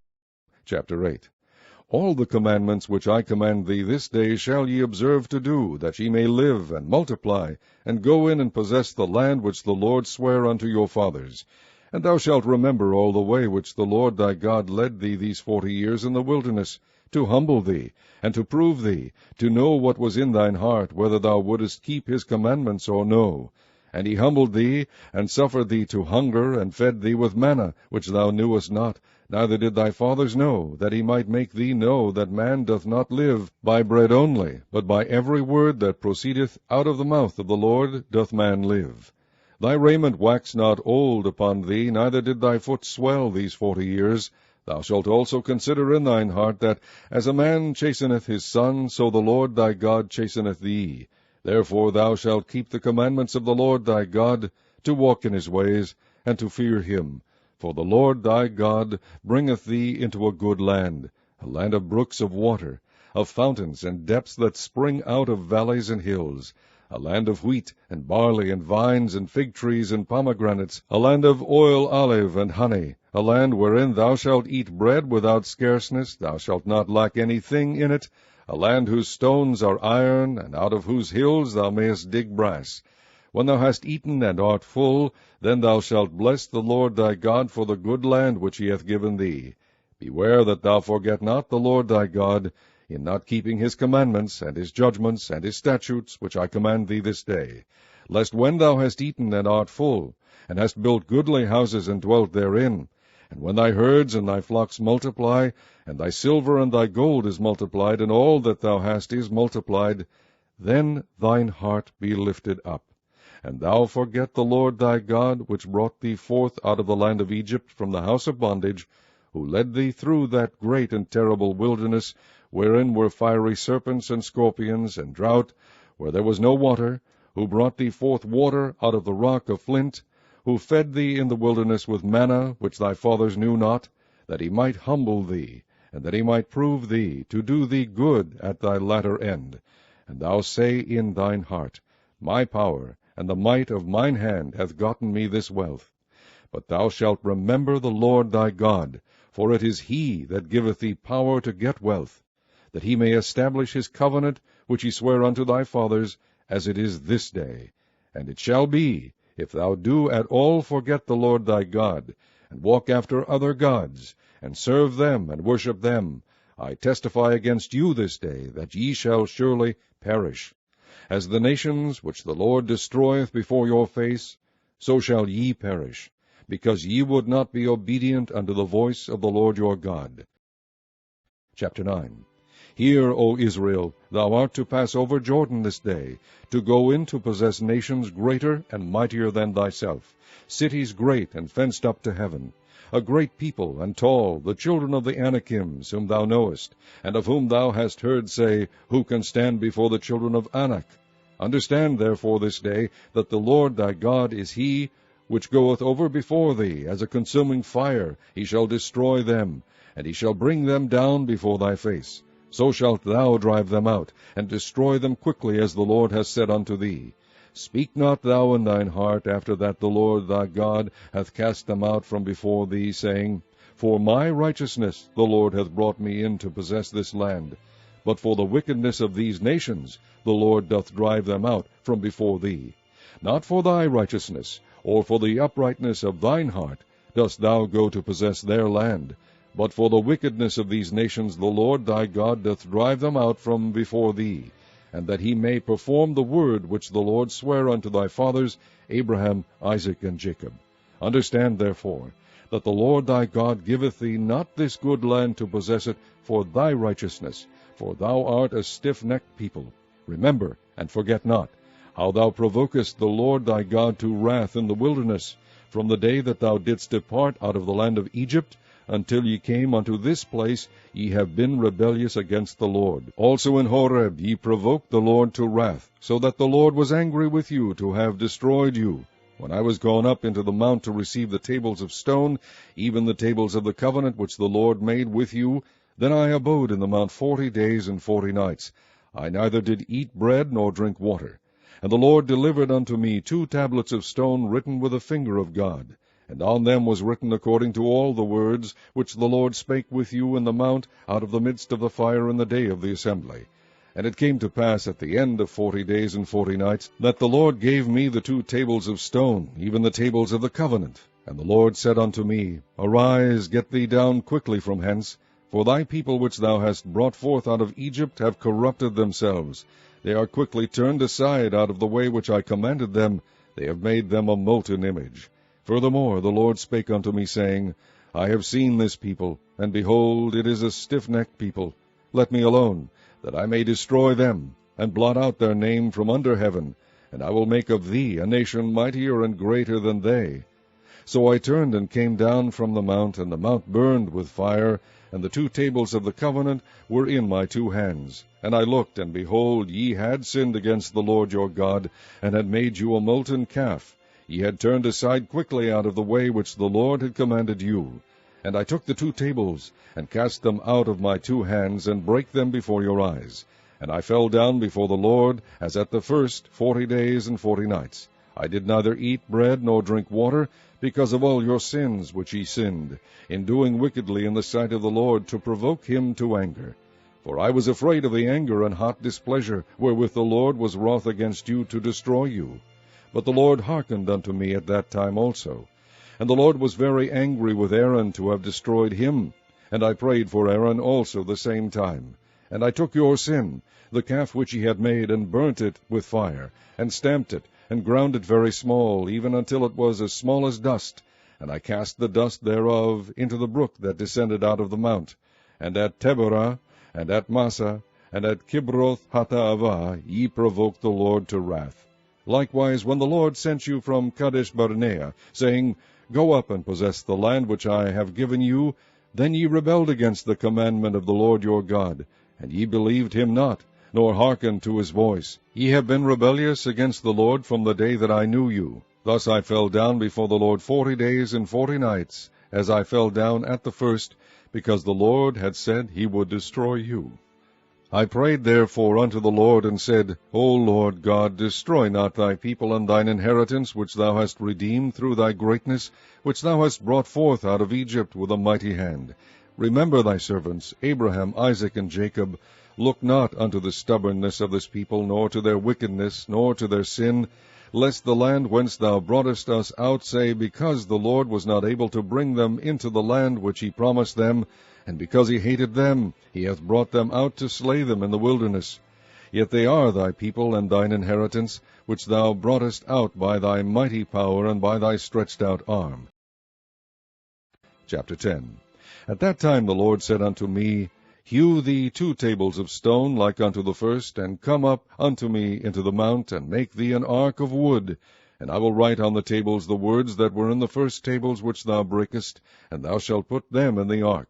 Chapter 8. All the commandments which I command thee this day shall ye observe to do, that ye may live and multiply, and go in and possess the land which the Lord sware unto your fathers. And thou shalt remember all the way which the Lord thy God led thee these 40 years in the wilderness, to humble thee, and to prove thee, to know what was in thine heart, whether thou wouldest keep his commandments or no. And he humbled thee, and suffered thee to hunger, and fed thee with manna, which thou knewest not, neither did thy fathers know, that he might make thee know that man doth not live by bread only, but by every word that proceedeth out of the mouth of the Lord doth man live. Thy raiment waxed not old upon thee, neither did thy foot swell these 40 years. Thou shalt also consider in thine heart that, as a man chasteneth his son, so the Lord thy God chasteneth thee. Therefore thou shalt keep the commandments of the Lord thy God, to walk in his ways, and to fear him. For the Lord thy God bringeth thee into a good land, a land of brooks of water, of fountains and depths that spring out of valleys and hills, a land of wheat and barley and vines and fig trees and pomegranates, a land of oil, olive, and honey, a land wherein thou shalt eat bread without scarceness, thou shalt not lack anything in it, a land whose stones are iron, and out of whose hills thou mayest dig brass. When thou hast eaten and art full, then thou shalt bless the Lord thy God for the good land which he hath given thee. Beware that thou forget not the Lord thy God, in not keeping his commandments, and his judgments, and his statutes, which I command thee this day. Lest when thou hast eaten and art full, and hast built goodly houses and dwelt therein, and when thy herds and thy flocks multiply, and thy silver and thy gold is multiplied, and all that thou hast is multiplied, then thine heart be lifted up, and thou forget the Lord thy God, which brought thee forth out of the land of Egypt from the house of bondage, who led thee through that great and terrible wilderness, wherein were fiery serpents and scorpions, and drought, where there was no water, who brought thee forth water out of the rock of flint, who fed thee in the wilderness with manna, which thy fathers knew not, that he might humble thee, and that he might prove thee, to do thee good at thy latter end. And thou say in thine heart, My power and the might of mine hand hath gotten me this wealth. But thou shalt remember the Lord thy God, for it is he that giveth thee power to get wealth, that he may establish his covenant, which he sware unto thy fathers, as it is this day. And it shall be, if thou do at all forget the Lord thy God, and walk after other gods, and serve them, and worship them, I testify against you this day, that ye shall surely perish. As the nations which the Lord destroyeth before your face, so shall ye perish, because ye would not be obedient unto the voice of the Lord your God. Chapter 9. Hear, O Israel, thou art to pass over Jordan this day, to go in to possess nations greater and mightier than thyself, cities great and fenced up to heaven, a great people and tall, the children of the Anakims, whom thou knowest, and of whom thou hast heard say, Who can stand before the children of Anak? Understand therefore this day, that the Lord thy God is he which goeth over before thee, as a consuming fire. He shall destroy them, and he shall bring them down before thy face. So shalt thou drive them out, and destroy them quickly, as the Lord has said unto thee. Speak not thou in thine heart, after that the Lord thy God hath cast them out from before thee, saying, For my righteousness the Lord hath brought me in to possess this land. But for the wickedness of these nations the Lord doth drive them out from before thee. Not for thy righteousness, or for the uprightness of thine heart, dost thou go to possess their land, but for the wickedness of these nations the Lord thy God doth drive them out from before thee, and that he may perform the word which the Lord sware unto thy fathers, Abraham, Isaac, and Jacob. Understand therefore, that the Lord thy God giveth thee not this good land to possess it for thy righteousness, for thou art a stiff-necked people. Remember, and forget not, how thou provokest the Lord thy God to wrath in the wilderness, from the day that thou didst depart out of the land of Egypt, until ye came unto this place. Ye have been rebellious against the Lord. Also in Horeb ye provoked the Lord to wrath, so that the Lord was angry with you to have destroyed you. When I was gone up into the mount to receive the tables of stone, even the tables of the covenant which the Lord made with you, then I abode in the mount 40 days and 40 nights. I neither did eat bread nor drink water. And the Lord delivered unto me 2 tablets of stone written with the finger of God. And on them was written according to all the words which the Lord spake with you in the mount out of the midst of the fire in the day of the assembly. And it came to pass at the end of 40 days and 40 nights, that the Lord gave me the 2 tables of stone, even the tables of the covenant. And the Lord said unto me, Arise, get thee down quickly from hence, for thy people which thou hast brought forth out of Egypt have corrupted themselves. They are quickly turned aside out of the way which I commanded them. They have made them a molten image. Furthermore the Lord spake unto me, saying, I have seen this people, and behold, it is a stiff-necked people. Let me alone, that I may destroy them, and blot out their name from under heaven, and I will make of thee a nation mightier and greater than they. So I turned and came down from the mount, and the mount burned with fire, and the 2 tables of the covenant were in my 2 hands. And I looked, and behold, ye had sinned against the Lord your God, and had made you a molten calf. Ye had turned aside quickly out of the way which the Lord had commanded you. And I took the 2 tables, and cast them out of my 2 hands, and brake them before your eyes. And I fell down before the Lord, as at the first 40 days and 40 nights. I did neither eat bread nor drink water, because of all your sins which ye sinned, in doing wickedly in the sight of the Lord, to provoke him to anger. For I was afraid of the anger and hot displeasure, wherewith the Lord was wroth against you to destroy you. But the Lord hearkened unto me at that time also. And the Lord was very angry with Aaron to have destroyed him. And I prayed for Aaron also the same time. And I took your sin, the calf which ye had made, and burnt it with fire, and stamped it, and ground it very small, even until it was as small as dust. And I cast the dust thereof into the brook that descended out of the mount. And at Teberah, and at Massa, and at Kibroth Hattaavah ye provoked the Lord to wrath. Likewise, when the Lord sent you from Kadesh Barnea, saying, Go up and possess the land which I have given you, then ye rebelled against the commandment of the Lord your God, and ye believed him not, nor hearkened to his voice. Ye have been rebellious against the Lord from the day that I knew you. Thus I fell down before the Lord 40 days and 40 nights, as I fell down at the first, because the Lord had said he would destroy you. I prayed therefore unto the Lord, and said, O Lord God, destroy not thy people and thine inheritance, which thou hast redeemed through thy greatness, which thou hast brought forth out of Egypt with a mighty hand. Remember thy servants, Abraham, Isaac, and Jacob. Look not unto the stubbornness of this people, nor to their wickedness, nor to their sin, lest the land whence thou broughtest us out say, Because the Lord was not able to bring them into the land which he promised them, and because he hated them, he hath brought them out to slay them in the wilderness. Yet they are thy people and thine inheritance, which thou broughtest out by thy mighty power and by thy stretched out arm. Chapter 10. At that time the Lord said unto me, Hew thee 2 tables of stone like unto the first, and come up unto me into the mount, and make thee an ark of wood. And I will write on the tables the words that were in the first tables which thou breakest, and thou shalt put them in the ark.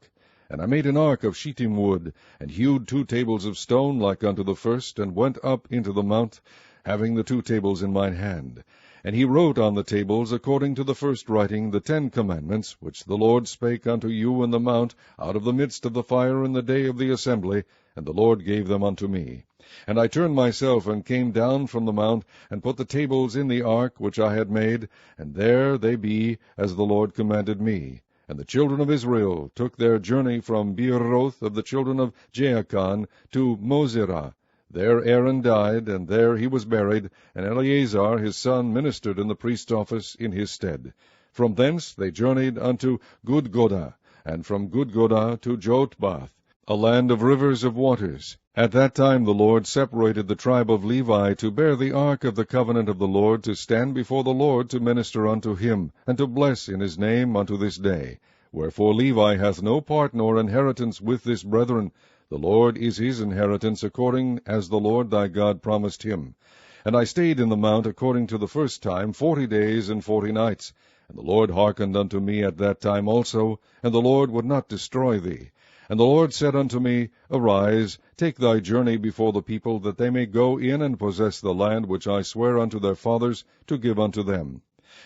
And I made an ark of shittim wood, and hewed 2 tables of stone like unto the first, and went up into the mount, having the 2 tables in mine hand. And he wrote on the tables, according to the first writing, the 10 commandments, which the Lord spake unto you in the mount, out of the midst of the fire in the day of the assembly, and the Lord gave them unto me. And I turned myself, and came down from the mount, and put the tables in the ark which I had made, and there they be, as the Lord commanded me. And the children of Israel took their journey from Beeroth of the children of Jaachan to Mosera. There Aaron died, and there he was buried, and Eleazar his son ministered in the priest's office in his stead. From thence they journeyed unto Gudgodah, and from Gudgodah to Jotbath. a land of rivers of waters. At that time the Lord separated the tribe of Levi to bear the ark of the covenant of the Lord, to stand before the Lord to minister unto him, and to bless in his name unto this day. Wherefore Levi hath no part nor inheritance with this brethren. The Lord is his inheritance, according as the Lord thy God promised him. And I stayed in the mount according to the first time 40 days and 40 nights. And the Lord hearkened unto me at that time also, and the Lord would not destroy thee. And the Lord said unto me, Arise, take thy journey before the people, that they may go in and possess the land which I swear unto their fathers to give unto them.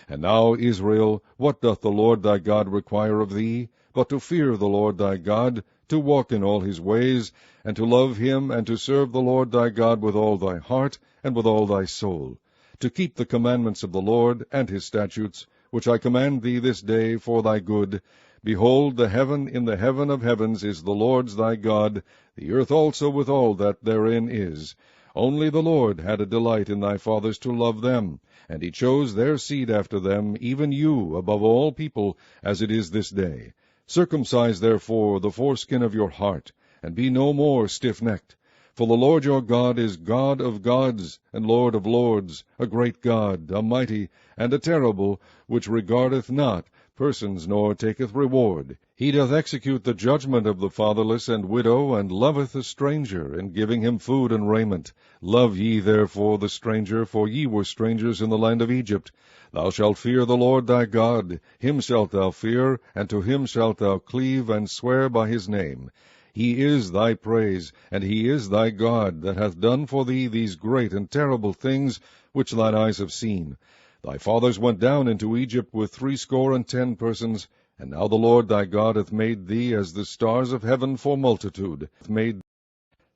And now, Israel, what doth the Lord thy God require of thee, but to fear the Lord thy God, to walk in all his ways, and to love him, and to serve the Lord thy God with all thy heart, and with all thy soul, to keep the commandments of the Lord, and his statutes, which I command thee this day for thy good. Behold, the heaven in the heaven of heavens is the Lord's thy God, the earth also with all that therein is. Only the Lord had a delight in thy fathers to love them, and he chose their seed after them, even you, above all people, as it is this day. Circumcise therefore the foreskin of your heart, and be no more stiff-necked. For the Lord your God is God of gods, and Lord of lords, a great God, a mighty, and a terrible, which regardeth not persons, nor taketh reward. He doth execute the judgment of the fatherless and widow, and loveth the stranger, in giving him food and raiment. Love ye therefore the stranger, for ye were strangers in the land of Egypt. Thou shalt fear the Lord thy God, him shalt thou fear, and to him shalt thou cleave, and swear by his name. He is thy praise, and he is thy God, that hath done for thee these great and terrible things, which thine eyes have seen. Thy fathers went down into Egypt with 70 persons, and now the Lord thy God hath made thee as the stars of heaven for multitude.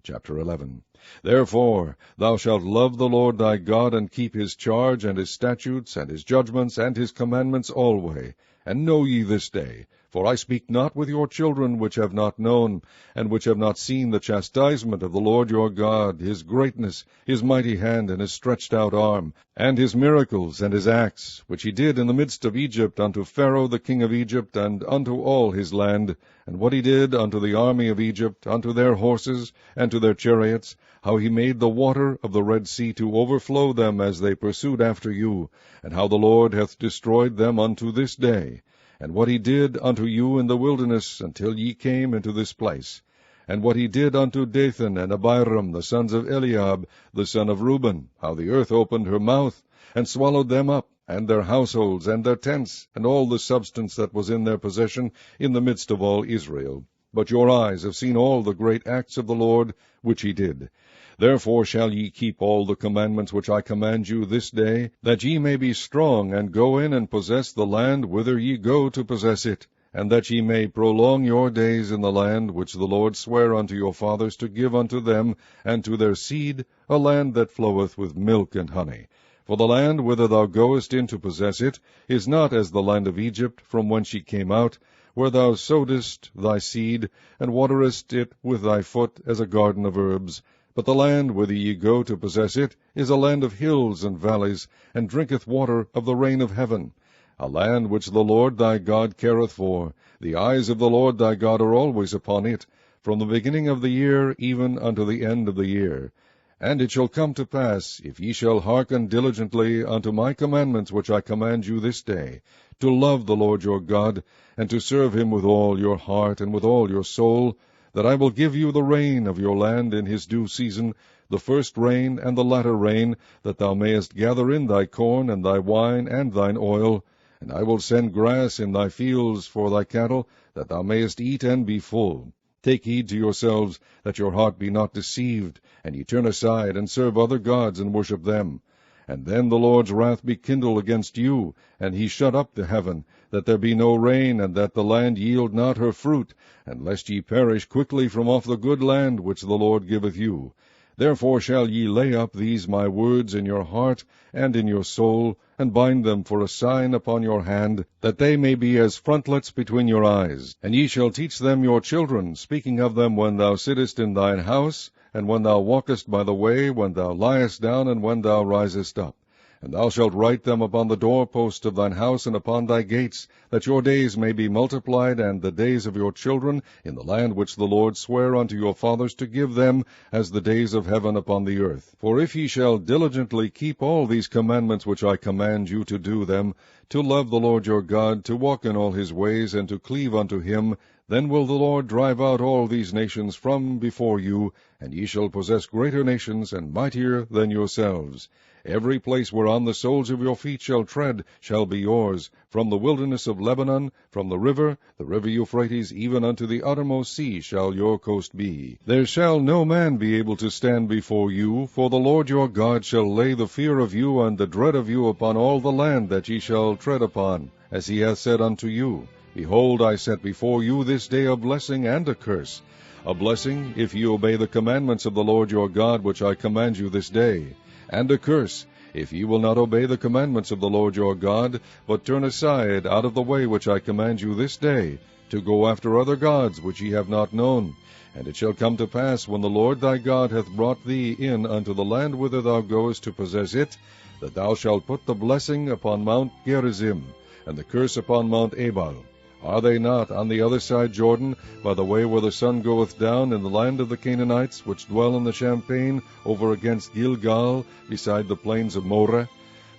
Chapter 11. Therefore thou shalt love the Lord thy God, and keep his charge, and his statutes, and his judgments, and his commandments alway. And know ye this day, for I speak not with your children which have not known, and which have not seen the chastisement of the Lord your God, his greatness, his mighty hand, and his stretched out arm, and his miracles, and his acts, which he did in the midst of Egypt unto Pharaoh the king of Egypt, and unto all his land, and what he did unto the army of Egypt, unto their horses, and to their chariots, how he made the water of the Red Sea to overflow them as they pursued after you, and how the Lord hath destroyed them unto this day, and what he did unto you in the wilderness until ye came into this place, and what he did unto Dathan and Abiram, the sons of Eliab, the son of Reuben, how the earth opened her mouth, and swallowed them up, and their households, and their tents, and all the substance that was in their possession, in the midst of all Israel. But your eyes have seen all the great acts of the Lord, which he did. Therefore shall ye keep all the commandments which I command you this day, that ye may be strong, and go in and possess the land whither ye go to possess it, and that ye may prolong your days in the land which the Lord sware unto your fathers to give unto them and to their seed, a land that floweth with milk and honey. For the land whither thou goest in to possess it is not as the land of Egypt, from whence ye came out, where thou sowedst thy seed, and waterest it with thy foot as a garden of herbs. But the land whither ye go to possess it is a land of hills and valleys, and drinketh water of the rain of heaven, a land which the Lord thy God careth for. The eyes of the Lord thy God are always upon it, from the beginning of the year even unto the end of the year. And it shall come to pass, if ye shall hearken diligently unto my commandments which I command you this day, to love the Lord your God, and to serve him with all your heart and with all your soul, that I will give you the rain of your land in his due season, the first rain and the latter rain, that thou mayest gather in thy corn and thy wine and thine oil. And I will send grass in thy fields for thy cattle, that thou mayest eat and be full. Take heed to yourselves, that your heart be not deceived, and ye turn aside, and serve other gods, and worship them. And then the Lord's wrath be kindled against you, and he shut up the heaven, that there be no rain, and that the land yield not her fruit, and lest ye perish quickly from off the good land which the Lord giveth you. Therefore shall ye lay up these my words in your heart and in your soul, and bind them for a sign upon your hand, that they may be as frontlets between your eyes. And ye shall teach them your children, speaking of them when thou sittest in thine house, and when thou walkest by the way, when thou liest down, and when thou risest up. And thou shalt write them upon the doorpost of thine house and upon thy gates, that your days may be multiplied, and the days of your children, in the land which the Lord sware unto your fathers to give them, as the days of heaven upon the earth. For if ye shall diligently keep all these commandments which I command you to do them, to love the Lord your God, to walk in all his ways, and to cleave unto him, then will the Lord drive out all these nations from before you, and ye shall possess greater nations and mightier than yourselves. Every place whereon the soles of your feet shall tread shall be yours, from the wilderness of Lebanon, from the river Euphrates, even unto the uttermost sea shall your coast be. There shall no man be able to stand before you, for the Lord your God shall lay the fear of you and the dread of you upon all the land that ye shall tread upon, as he hath said unto you. Behold, I set before you this day a blessing and a curse. A blessing, if ye obey the commandments of the Lord your God, which I command you this day. And a curse, if ye will not obey the commandments of the Lord your God, but turn aside out of the way which I command you this day, to go after other gods which ye have not known. And it shall come to pass, when the Lord thy God hath brought thee in unto the land whither thou goest to possess it, that thou shalt put the blessing upon Mount Gerizim, and the curse upon Mount Ebal. Are they not on the other side Jordan, by the way where the sun goeth down, in the land of the Canaanites, which dwell in the champaign, over against Gilgal, beside the plains of Moreh?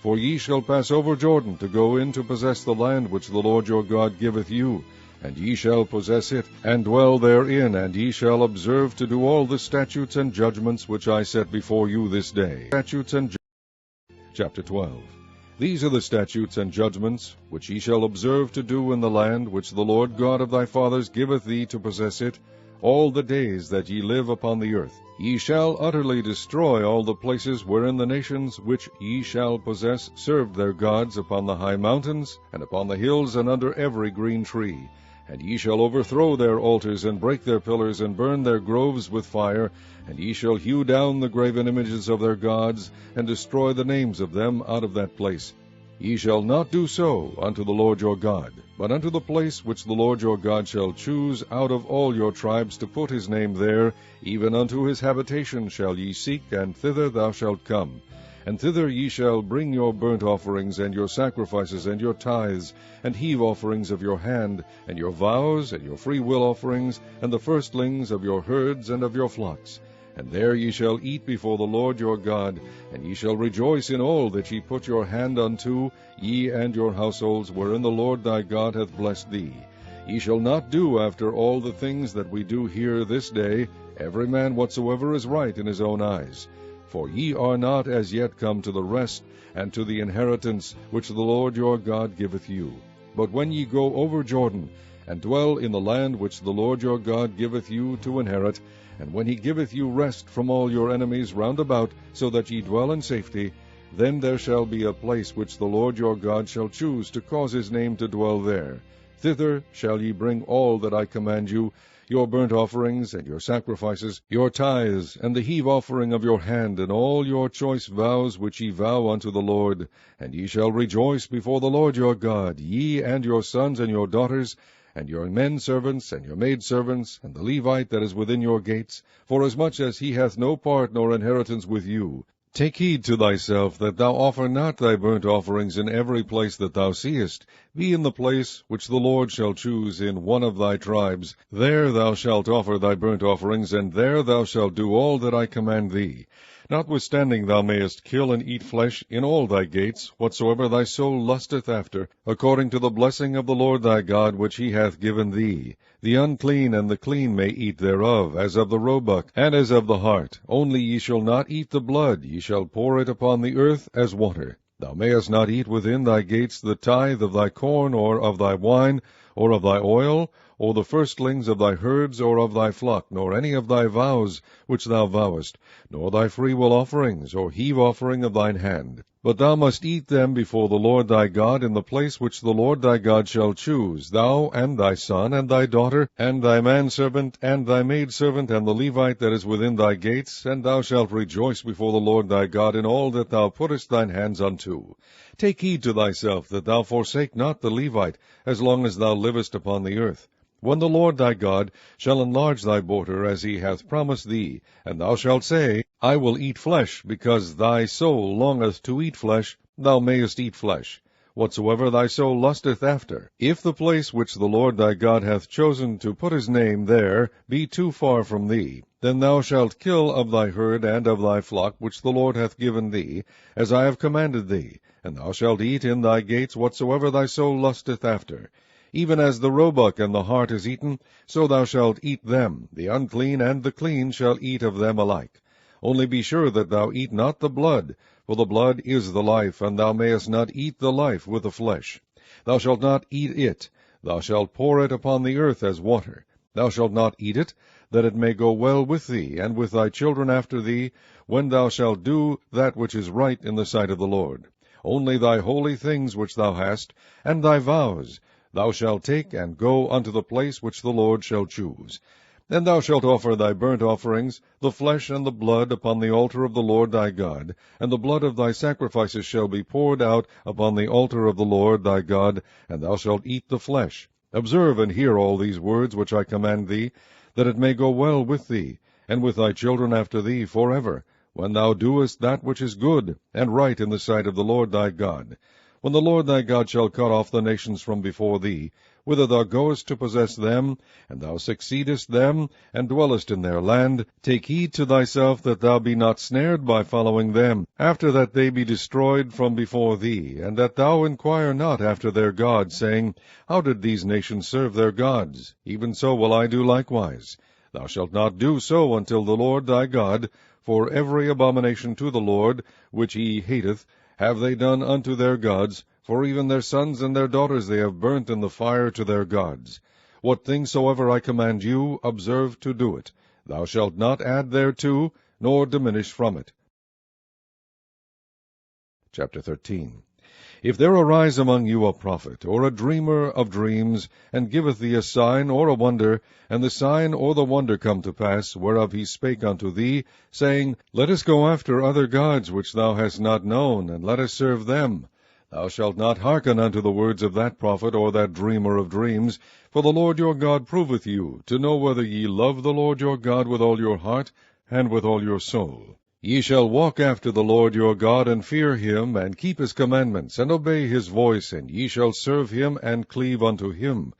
For ye shall pass over Jordan, to go in to possess the land which the Lord your God giveth you, and ye shall possess it, and dwell therein, and ye shall observe to do all the statutes and judgments which I set before you this day. Statutes and Chapter 12. These are the statutes and judgments which ye shall observe to do in the land which the Lord God of thy fathers giveth thee to possess it, all the days that ye live upon the earth. Ye shall utterly destroy all the places wherein the nations which ye shall possess served their gods, upon the high mountains, and upon the hills, and under every green tree. And ye shall overthrow their altars, and break their pillars, and burn their groves with fire, and ye shall hew down the graven images of their gods, and destroy the names of them out of that place. Ye shall not do so unto the Lord your God, but unto the place which the Lord your God shall choose out of all your tribes to put his name there, even unto his habitation shall ye seek, and thither thou shalt come. And thither ye shall bring your burnt offerings, and your sacrifices, and your tithes, and heave offerings of your hand, and your vows, and your freewill offerings, and the firstlings of your herds and of your flocks. And there ye shall eat before the Lord your God, and ye shall rejoice in all that ye put your hand unto, ye and your households, wherein the Lord thy God hath blessed thee. Ye shall not do after all the things that we do here this day, every man whatsoever is right in his own eyes. For ye are not as yet come to the rest, and to the inheritance which the Lord your God giveth you. But when ye go over Jordan, and dwell in the land which the Lord your God giveth you to inherit, and when he giveth you rest from all your enemies round about, so that ye dwell in safety, then there shall be a place which the Lord your God shall choose to cause his name to dwell there. Thither shall ye bring all that I command you, your burnt offerings, and your sacrifices, your tithes, and the heave offering of your hand, and all your choice vows which ye vow unto the Lord. And ye shall rejoice before the Lord your God, ye and your sons and your daughters, and your men servants, and your maid servants, and the Levite that is within your gates, forasmuch as he hath no part nor inheritance with you. Take heed to thyself that thou offer not thy burnt offerings in every place that thou seest. Be in the place which the Lord shall choose in one of thy tribes. There thou shalt offer thy burnt offerings, and there thou shalt do all that I command thee. Notwithstanding thou mayest kill and eat flesh in all thy gates, whatsoever thy soul lusteth after, according to the blessing of the Lord thy God which he hath given thee. The unclean and the clean may eat thereof, as of the roebuck, and as of the hart. Only ye shall not eat the blood, ye shall pour it upon the earth as water. Thou mayest not eat within thy gates the tithe of thy corn, or of thy wine, or of thy oil, or the firstlings of thy herds, or of thy flock, nor any of thy vows which thou vowest, nor thy freewill offerings, or heave offering of thine hand. But thou must eat them before the Lord thy God in the place which the Lord thy God shall choose, thou, and thy son, and thy daughter, and thy manservant, and thy maidservant, and the Levite that is within thy gates, and thou shalt rejoice before the Lord thy God in all that thou puttest thine hands unto. Take heed to thyself that thou forsake not the Levite, as long as thou livest upon the earth. When the Lord thy God shall enlarge thy border, as he hath promised thee, and thou shalt say, I will eat flesh, because thy soul longeth to eat flesh, thou mayest eat flesh, whatsoever thy soul lusteth after. If the place which the Lord thy God hath chosen to put his name there be too far from thee, then thou shalt kill of thy herd and of thy flock which the Lord hath given thee, as I have commanded thee, and thou shalt eat in thy gates whatsoever thy soul lusteth after. Even as the roebuck and the hart is eaten, so thou shalt eat them. The unclean and the clean shall eat of them alike. Only be sure that thou eat not the blood, for the blood is the life, and thou mayest not eat the life with the flesh. Thou shalt not eat it. Thou shalt pour it upon the earth as water. Thou shalt not eat it, that it may go well with thee, and with thy children after thee, when thou shalt do that which is right in the sight of the Lord. Only thy holy things which thou hast, and thy vows, thou shalt take and go unto the place which the Lord shall choose. And thou shalt offer thy burnt offerings, the flesh and the blood, upon the altar of the Lord thy God, and the blood of thy sacrifices shall be poured out upon the altar of the Lord thy God, and thou shalt eat the flesh. Observe and hear all these words which I command thee, that it may go well with thee, and with thy children after thee forever, when thou doest that which is good and right in the sight of the Lord thy God. When the Lord thy God shall cut off the nations from before thee, whither thou goest to possess them, and thou succeedest them, and dwellest in their land, take heed to thyself that thou be not snared by following them, after that they be destroyed from before thee, and that thou inquire not after their gods, saying, How did these nations serve their gods? Even so will I do likewise. Thou shalt not do so until the Lord thy God, for every abomination to the Lord, which he hateth, have they done unto their gods, for even their sons and their daughters they have burnt in the fire to their gods. What things soever I command you, observe to do it. Thou shalt not add thereto, nor diminish from it. Chapter 13. If there arise among you a prophet, or a dreamer of dreams, and giveth thee a sign or a wonder, and the sign or the wonder come to pass, whereof he spake unto thee, saying, Let us go after other gods which thou hast not known, and let us serve them, thou shalt not hearken unto the words of that prophet or that dreamer of dreams, for the Lord your God proveth you, to know whether ye love the Lord your God with all your heart and with all your soul. Ye shall walk after the Lord your God, and fear him, and keep his commandments, and obey his voice, and ye shall serve him, and cleave unto him.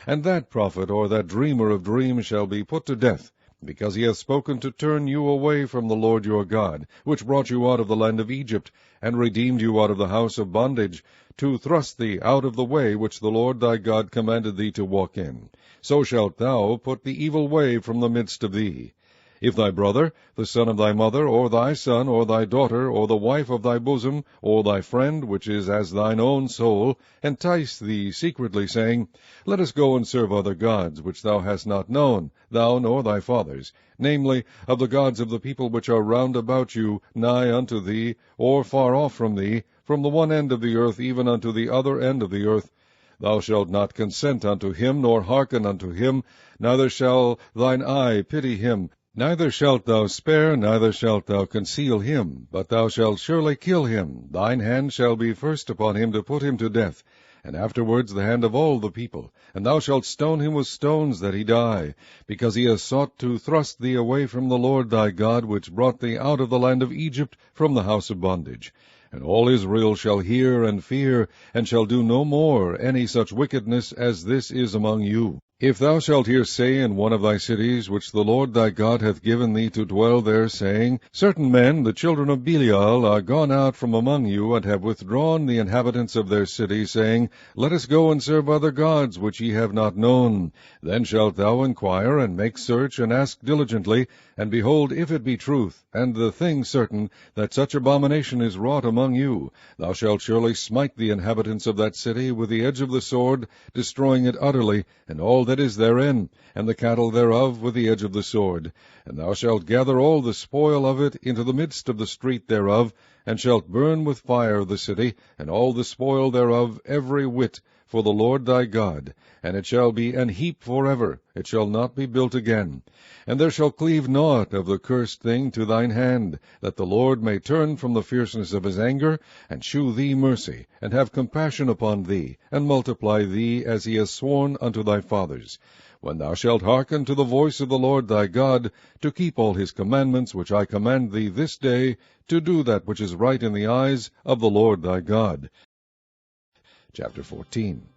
And that prophet or that dreamer of dreams shall be put to death, because he hath spoken to turn you away from the Lord your God, which brought you out of the land of Egypt, and redeemed you out of the house of bondage, to thrust thee out of the way which the Lord thy God commanded thee to walk in. So shalt thou put the evil way from the midst of thee. If thy brother, the son of thy mother, or thy son, or thy daughter, or the wife of thy bosom, or thy friend, which is as thine own soul, entice thee secretly, saying, Let us go and serve other gods, which thou hast not known, thou nor thy fathers, namely, of the gods of the people which are round about you, nigh unto thee, or far off from thee, from the one end of the earth even unto the other end of the earth, thou shalt not consent unto him, nor hearken unto him, neither shall thine eye pity him, neither shalt thou spare, neither shalt thou conceal him, but thou shalt surely kill him. Thine hand shall be first upon him to put him to death, and afterwards the hand of all the people. And thou shalt stone him with stones that he die, because he has sought to thrust thee away from the Lord thy God, which brought thee out of the land of Egypt, from the house of bondage. And all Israel shall hear and fear, and shall do no more any such wickedness as this is among you. If thou shalt hear say in one of thy cities, which the Lord thy God hath given thee to dwell there, saying, Certain men, the children of Belial, are gone out from among you, and have withdrawn the inhabitants of their city, saying, Let us go and serve other gods, which ye have not known. Then shalt thou inquire, and make search, and ask diligently, and behold, if it be truth, and the thing certain, that such abomination is wrought among you, thou shalt surely smite the inhabitants of that city with the edge of the sword, destroying it utterly, and all that is therein, and the cattle thereof with the edge of the sword. And thou shalt gather all the spoil of it into the midst of the street thereof, and shalt burn with fire the city, and all the spoil thereof, every whit, for the Lord thy God. And it shall be an heap forever, it shall not be built again. And there shall cleave naught of the cursed thing to thine hand, that the Lord may turn from the fierceness of his anger, and shew thee mercy, and have compassion upon thee, and multiply thee, as he has sworn unto thy fathers. when thou shalt hearken to the voice of the Lord thy God, to keep all his commandments which I command thee this day, to do that which is right in the eyes of the Lord thy God. Chapter 14.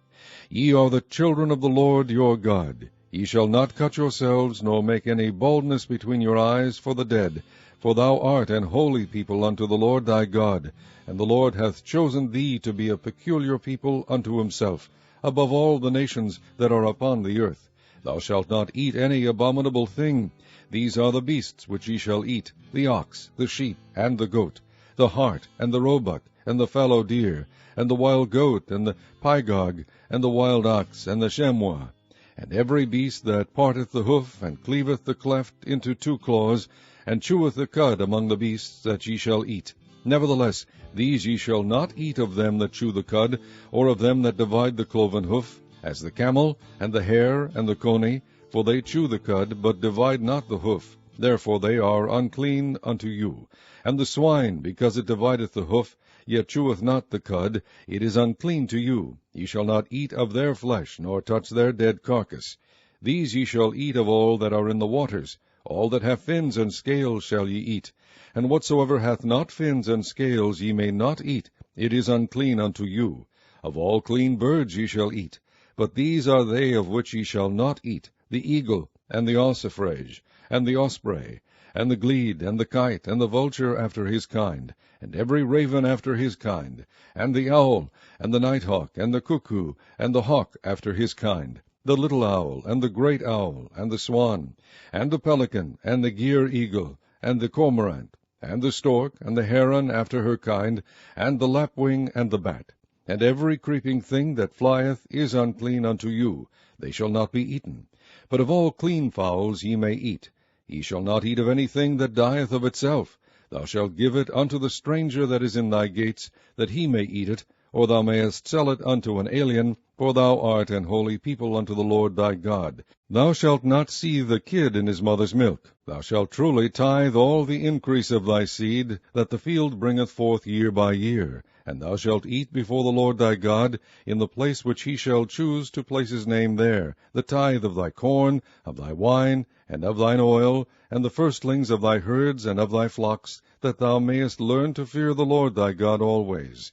Ye are the children of the Lord your God. Ye shall not cut yourselves, nor make any baldness between your eyes for the dead, for thou art an holy people unto the Lord thy God, and the Lord hath chosen thee to be a peculiar people unto himself, above all the nations that are upon the earth. Thou shalt not eat any abominable thing. These are the beasts which ye shall eat, the ox, the sheep, and the goat, the hart, and the roebuck, and the fallow deer, and the wild goat, and the pygog, and the wild ox, and the chamois, and every beast that parteth the hoof, and cleaveth the cleft into two claws, and cheweth the cud among the beasts that ye shall eat. Nevertheless, these ye shall not eat of them that chew the cud, or of them that divide the cloven hoof, as the camel, and the hare, and the coney, for they chew the cud, but divide not the hoof. Therefore they are unclean unto you. And the swine, because it divideth the hoof, yet cheweth not the cud, it is unclean to you. Ye shall not eat of their flesh, nor touch their dead carcass. These ye shall eat of all that are in the waters. All that have fins and scales shall ye eat. And whatsoever hath not fins and scales ye may not eat, it is unclean unto you. Of all clean birds ye shall eat. But these are they of which ye shall not eat, the eagle, and the ossifrage, and the osprey, and the glede, and the kite, and the vulture after his kind, and every raven after his kind, and the owl, and the nighthawk, and the cuckoo, and the hawk after his kind, the little owl, and the great owl, and the swan, and the pelican, and the gier eagle, and the cormorant, and the stork, and the heron after her kind, and the lapwing, and the bat. And every creeping thing that flieth is unclean unto you, they shall not be eaten. But of all clean fowls ye may eat. Ye shall not eat of anything that dieth of itself. Thou shalt give it unto the stranger that is in thy gates, that he may eat it, or thou mayest sell it unto an alien, for thou art an holy people unto the Lord thy God. Thou shalt not seethe the kid in his mother's milk. Thou shalt truly tithe all the increase of thy seed, that the field bringeth forth year by year. And thou shalt eat before the Lord thy God, in the place which he shall choose to place his name there, the tithe of thy corn, of thy wine, and of thine oil, and the firstlings of thy herds and of thy flocks, that thou mayest learn to fear the Lord thy God always.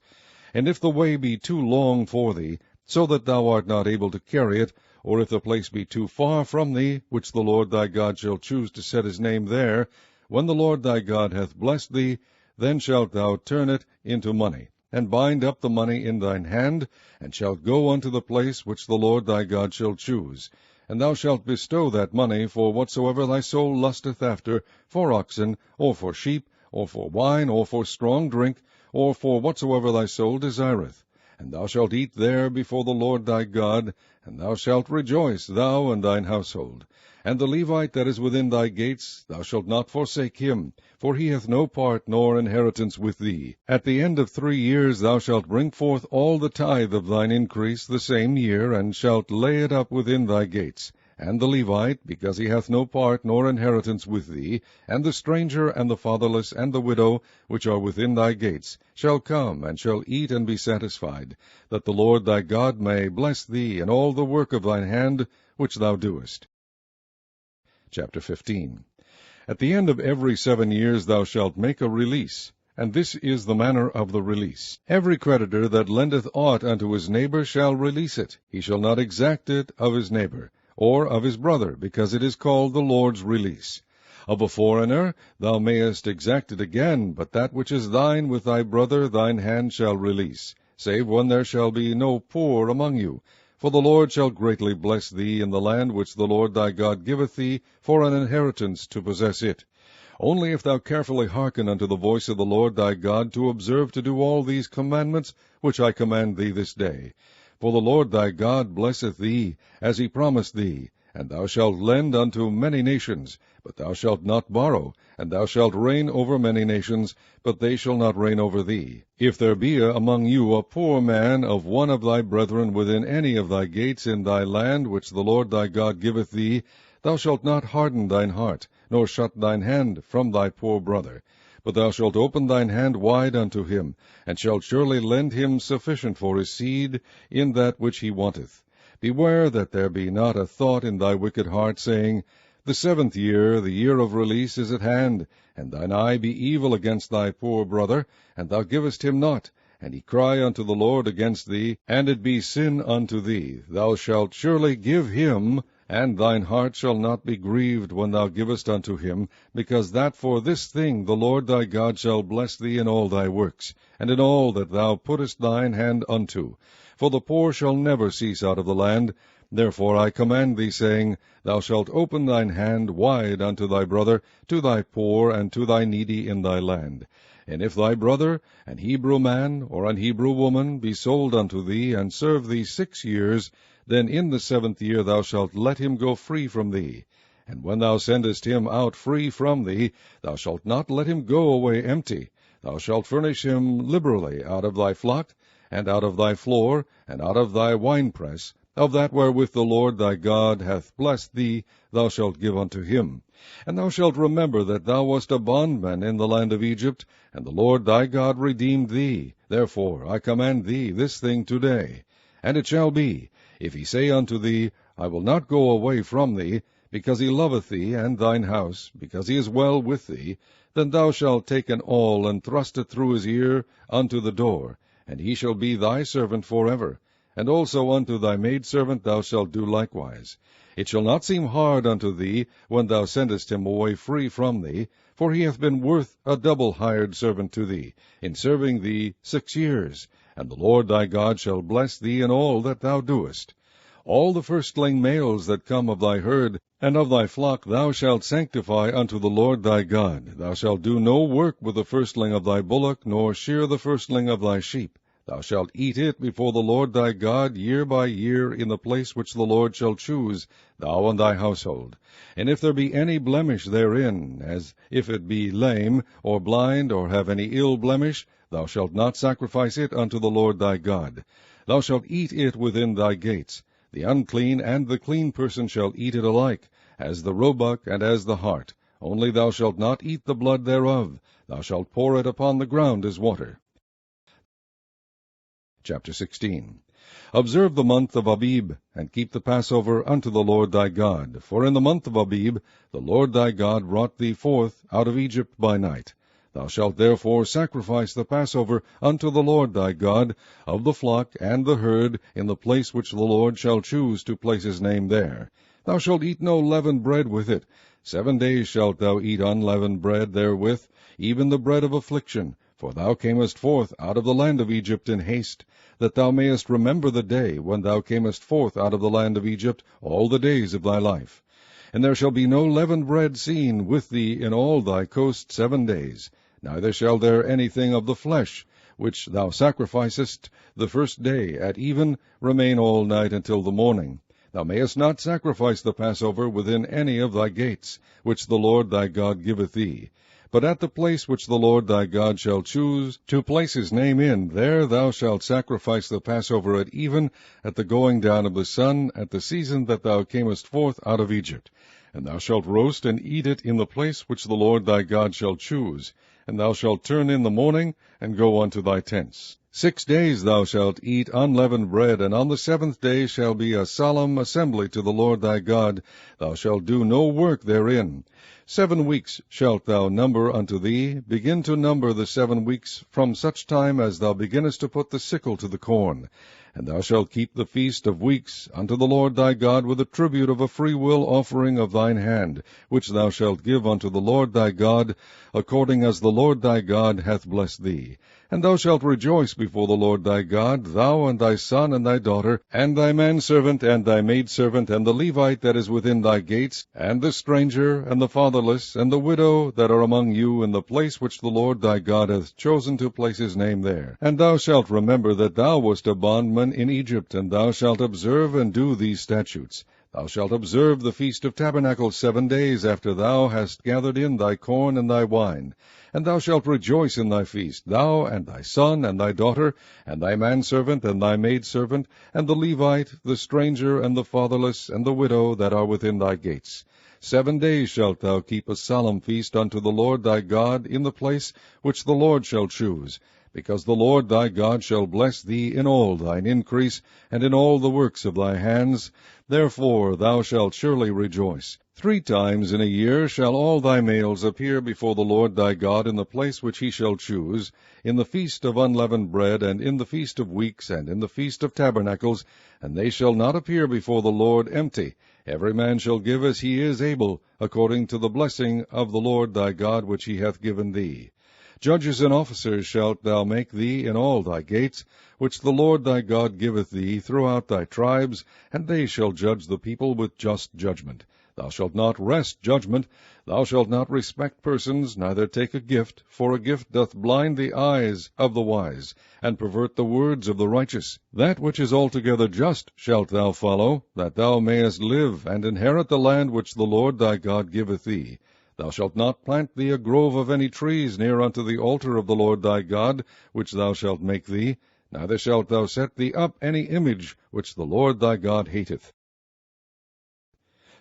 And if the way be too long for thee, so that thou art not able to carry it, or if the place be too far from thee, which the Lord thy God shall choose to set his name there, when the Lord thy God hath blessed thee, then shalt thou turn it into money, and bind up the money in thine hand, and shalt go unto the place which the Lord thy God shall choose. And thou shalt bestow that money for whatsoever thy soul lusteth after, for oxen, or for sheep, or for wine, or for strong drink, or for whatsoever thy soul desireth. And thou shalt eat there before the Lord thy God, and thou shalt rejoice, thou and thine household. And the Levite that is within thy gates, thou shalt not forsake him, for he hath no part nor inheritance with thee. At the end of 3 years thou shalt bring forth all the tithe of thine increase the same year, and shalt lay it up within thy gates. And the Levite, because he hath no part nor inheritance with thee, and the stranger, and the fatherless, and the widow, which are within thy gates, shall come, and shall eat and be satisfied, that the Lord thy God may bless thee in all the work of thine hand which thou doest. Chapter 15. At the end of every 7 years thou shalt make a release, and this is the manner of the release. Every creditor that lendeth aught unto his neighbor shall release it. He shall not exact it of his neighbor, or of his brother, because it is called the Lord's release. Of a foreigner thou mayest exact it again, but that which is thine with thy brother thine hand shall release, save when there shall be no poor among you. For the Lord shall greatly bless thee in the land which the Lord thy God giveth thee for an inheritance to possess it. Only if thou carefully hearken unto the voice of the Lord thy God, to observe to do all these commandments which I command thee this day. For the Lord thy God blesseth thee, as he promised thee. And thou shalt lend unto many nations, but thou shalt not borrow. And thou shalt reign over many nations, but they shall not reign over thee. If there be among you a poor man of one of thy brethren within any of thy gates in thy land which the Lord thy God giveth thee, thou shalt not harden thine heart, nor shut thine hand from thy poor brother. But thou shalt open thine hand wide unto him, and shalt surely lend him sufficient for his seed in that which he wanteth. Beware that there be not a thought in thy wicked heart, saying, The 7th year, the year of release, is at hand, and thine eye be evil against thy poor brother, and thou givest him not, and he cry unto the Lord against thee, and it be sin unto thee. Thou shalt surely give him, and thine heart shall not be grieved when thou givest unto him, because that for this thing the Lord thy God shall bless thee in all thy works, and in all that thou puttest thine hand unto. For the poor shall never cease out of the land. Therefore I command thee, saying, Thou shalt open thine hand wide unto thy brother, to thy poor, and to thy needy in thy land. And if thy brother, an Hebrew man, or an Hebrew woman, be sold unto thee, and serve thee 6 years, then in the 7th year thou shalt let him go free from thee. And when thou sendest him out free from thee, thou shalt not let him go away empty. Thou shalt furnish him liberally out of thy flock, and out of thy floor, and out of thy winepress, of that wherewith the Lord thy God hath blessed thee, thou shalt give unto him. And thou shalt remember that thou wast a bondman in the land of Egypt, and the Lord thy God redeemed thee. Therefore I command thee this thing today. And it shall be, if he say unto thee, I will not go away from thee, because he loveth thee and thine house, because he is well with thee, then thou shalt take an awl, and thrust it through his ear unto the door, and he shall be thy servant forever. And also unto thy maidservant thou shalt do likewise. It shall not seem hard unto thee when thou sendest him away free from thee, for he hath been worth a double hired servant to thee, in serving thee 6 years. And the Lord thy God shall bless thee in all that thou doest. All the firstling males that come of thy herd and of thy flock thou shalt sanctify unto the Lord thy God. Thou shalt do no work with the firstling of thy bullock, nor shear the firstling of thy sheep. Thou shalt eat it before the Lord thy God year by year in the place which the Lord shall choose, thou and thy household. And if there be any blemish therein, as if it be lame, or blind, or have any ill blemish, thou shalt not sacrifice it unto the Lord thy God. Thou shalt eat it within thy gates. The unclean and the clean person shall eat it alike, as the roebuck and as the hart. Only thou shalt not eat the blood thereof. Thou shalt pour it upon the ground as water. Chapter 16. Observe the month of Abib, and keep the Passover unto the Lord thy God. For in the month of Abib the Lord thy God brought thee forth out of Egypt by night. Thou shalt therefore sacrifice the Passover unto the Lord thy God, of the flock and the herd, in the place which the Lord shall choose to place his name there. Thou shalt eat no leavened bread with it. 7 days shalt thou eat unleavened bread therewith, even the bread of affliction. For thou camest forth out of the land of Egypt in haste, that thou mayest remember the day when thou camest forth out of the land of Egypt all the days of thy life. And there shall be no leavened bread seen with thee in all thy coast 7 days, neither shall there anything of the flesh, which thou sacrificest the first day at even, remain all night until the morning. Thou mayest not sacrifice the Passover within any of thy gates, which the Lord thy God giveth thee. But at the place which the Lord thy God shall choose to place his name in, there thou shalt sacrifice the Passover at even, at the going down of the sun, at the season that thou camest forth out of Egypt. And thou shalt roast and eat it in the place which the Lord thy God shall choose. And thou shalt turn in the morning, and go unto thy tents. 6 days thou shalt eat unleavened bread, and on the 7th day shall be a solemn assembly to the Lord thy God. Thou shalt do no work therein. 7 weeks shalt thou number unto thee. Begin to number the 7 weeks from such time as thou beginnest to put the sickle to the corn. And thou shalt keep the feast of weeks unto the Lord thy God with a tribute of a freewill offering of thine hand, which thou shalt give unto the Lord thy God, according as the Lord thy God hath blessed thee. And thou shalt rejoice before the Lord thy God, thou and thy son and thy daughter, and thy manservant and thy maidservant, and the Levite that is within thy gates, and the stranger, and the fatherless, and the widow that are among you, in the place which the Lord thy God hath chosen to place his name there. And thou shalt remember that thou wast a bondman in Egypt, and thou shalt observe and do these statutes. Thou shalt observe the Feast of Tabernacles 7 days after thou hast gathered in thy corn and thy wine. And thou shalt rejoice in thy feast, thou and thy son and thy daughter, and thy manservant and thy maidservant, and the Levite, the stranger, and the fatherless, and the widow that are within thy gates. 7 days shalt thou keep a solemn feast unto the Lord thy God in the place which the Lord shall choose. because the Lord thy God shall bless thee in all thine increase, and in all the works of thy hands. Therefore thou shalt surely rejoice. 3 times in a year shall all thy males appear before the Lord thy God in the place which he shall choose, in the feast of unleavened bread, and in the feast of weeks, and in the feast of tabernacles, and they shall not appear before the Lord empty. Every man shall give as he is able, according to the blessing of the Lord thy God which he hath given thee. Judges and officers shalt thou make thee in all thy gates, which the Lord thy God giveth thee throughout thy tribes, and they shall judge the people with just judgment. Thou shalt not wrest judgment, thou shalt not respect persons, neither take a gift, for a gift doth blind the eyes of the wise, and pervert the words of the righteous. That which is altogether just shalt thou follow, that thou mayest live, and inherit the land which the Lord thy God giveth thee. Thou shalt not plant thee a grove of any trees near unto the altar of the Lord thy God, which thou shalt make thee, neither shalt thou set thee up any image which the Lord thy God hateth.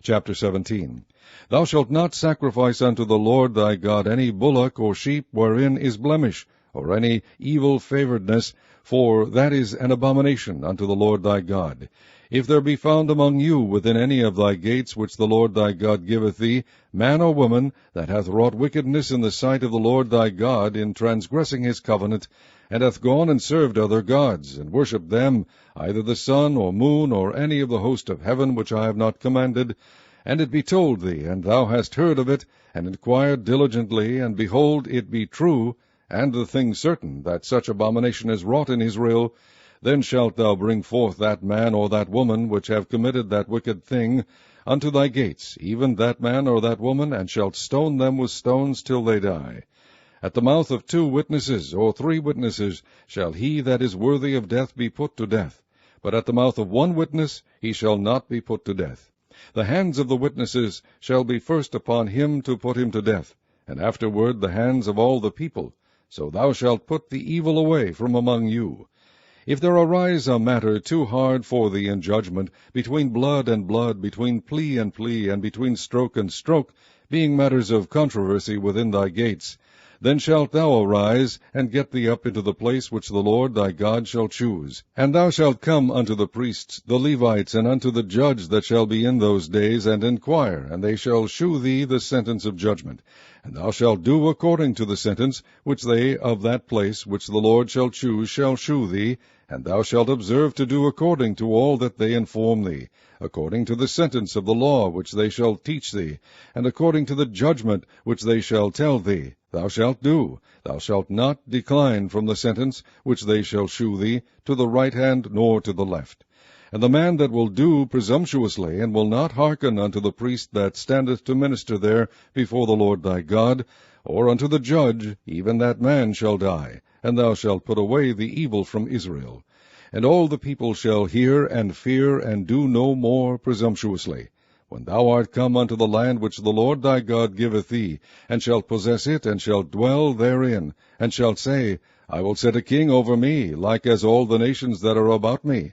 Chapter 17. Thou shalt not sacrifice unto the Lord thy God any bullock or sheep wherein is blemish, or any evil favouredness, for that is an abomination unto the Lord thy God. If there be found among you within any of thy gates which the Lord thy God giveth thee, man or woman, that hath wrought wickedness in the sight of the Lord thy God, in transgressing his covenant, and hath gone and served other gods, and worshipped them, either the sun or moon, or any of the host of heaven which I have not commanded, and it be told thee, and thou hast heard of it, and inquired diligently, and behold, it be true, and the thing certain, that such abomination is wrought in Israel, then shalt thou bring forth that man or that woman which have committed that wicked thing unto thy gates, even that man or that woman, and shalt stone them with stones till they die. At the mouth of 2 witnesses or 3 witnesses shall he that is worthy of death be put to death, but at the mouth of 1 witness he shall not be put to death. The hands of the witnesses shall be first upon him to put him to death, and afterward the hands of all the people. So thou shalt put the evil away from among you. If there arise a matter too hard for thee in judgment, between blood and blood, between plea, and between stroke and stroke, being matters of controversy within thy gates, then shalt thou arise, and get thee up into the place which the Lord thy God shall choose. And thou shalt come unto the priests, the Levites, and unto the judge that shall be in those days, and inquire, and they shall shew thee the sentence of judgment. And thou shalt do according to the sentence which they of that place which the Lord shall choose shall shew thee, and thou shalt observe to do according to all that they inform thee, according to the sentence of the law which they shall teach thee, and according to the judgment which they shall tell thee. Thou shalt do. Thou shalt not decline from the sentence which they shall shew thee, to the right hand nor to the left. And the man that will do presumptuously, and will not hearken unto the priest that standeth to minister there before the Lord thy God, or unto the judge, even that man shall die, and thou shalt put away the evil from Israel. And all the people shall hear and fear, and do no more presumptuously. When thou art come unto the land which the Lord thy God giveth thee, and shalt possess it, and shalt dwell therein, and shalt say, I will set a king over me, like as all the nations that are about me.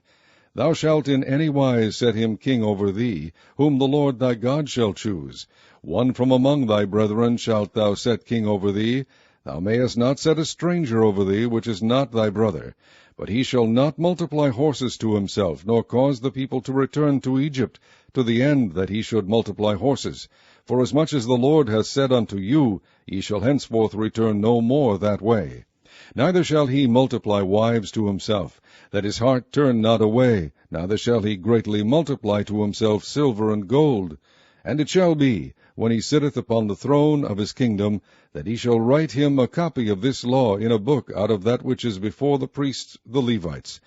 Thou shalt in any wise set him king over thee, whom the Lord thy God shall choose. One from among thy brethren shalt thou set king over thee. Thou mayest not set a stranger over thee, which is not thy brother. But he shall not multiply horses to himself, nor cause the people to return to Egypt, to the end that he should multiply horses. Forasmuch as the Lord hath said unto you, Ye shall henceforth return no more that way. Neither shall he multiply wives to himself, that his heart turn not away, neither shall he greatly multiply to himself silver and gold. And it shall be, when he sitteth upon the throne of his kingdom, that he shall write him a copy of this law in a book out of that which is before the priests the Levites.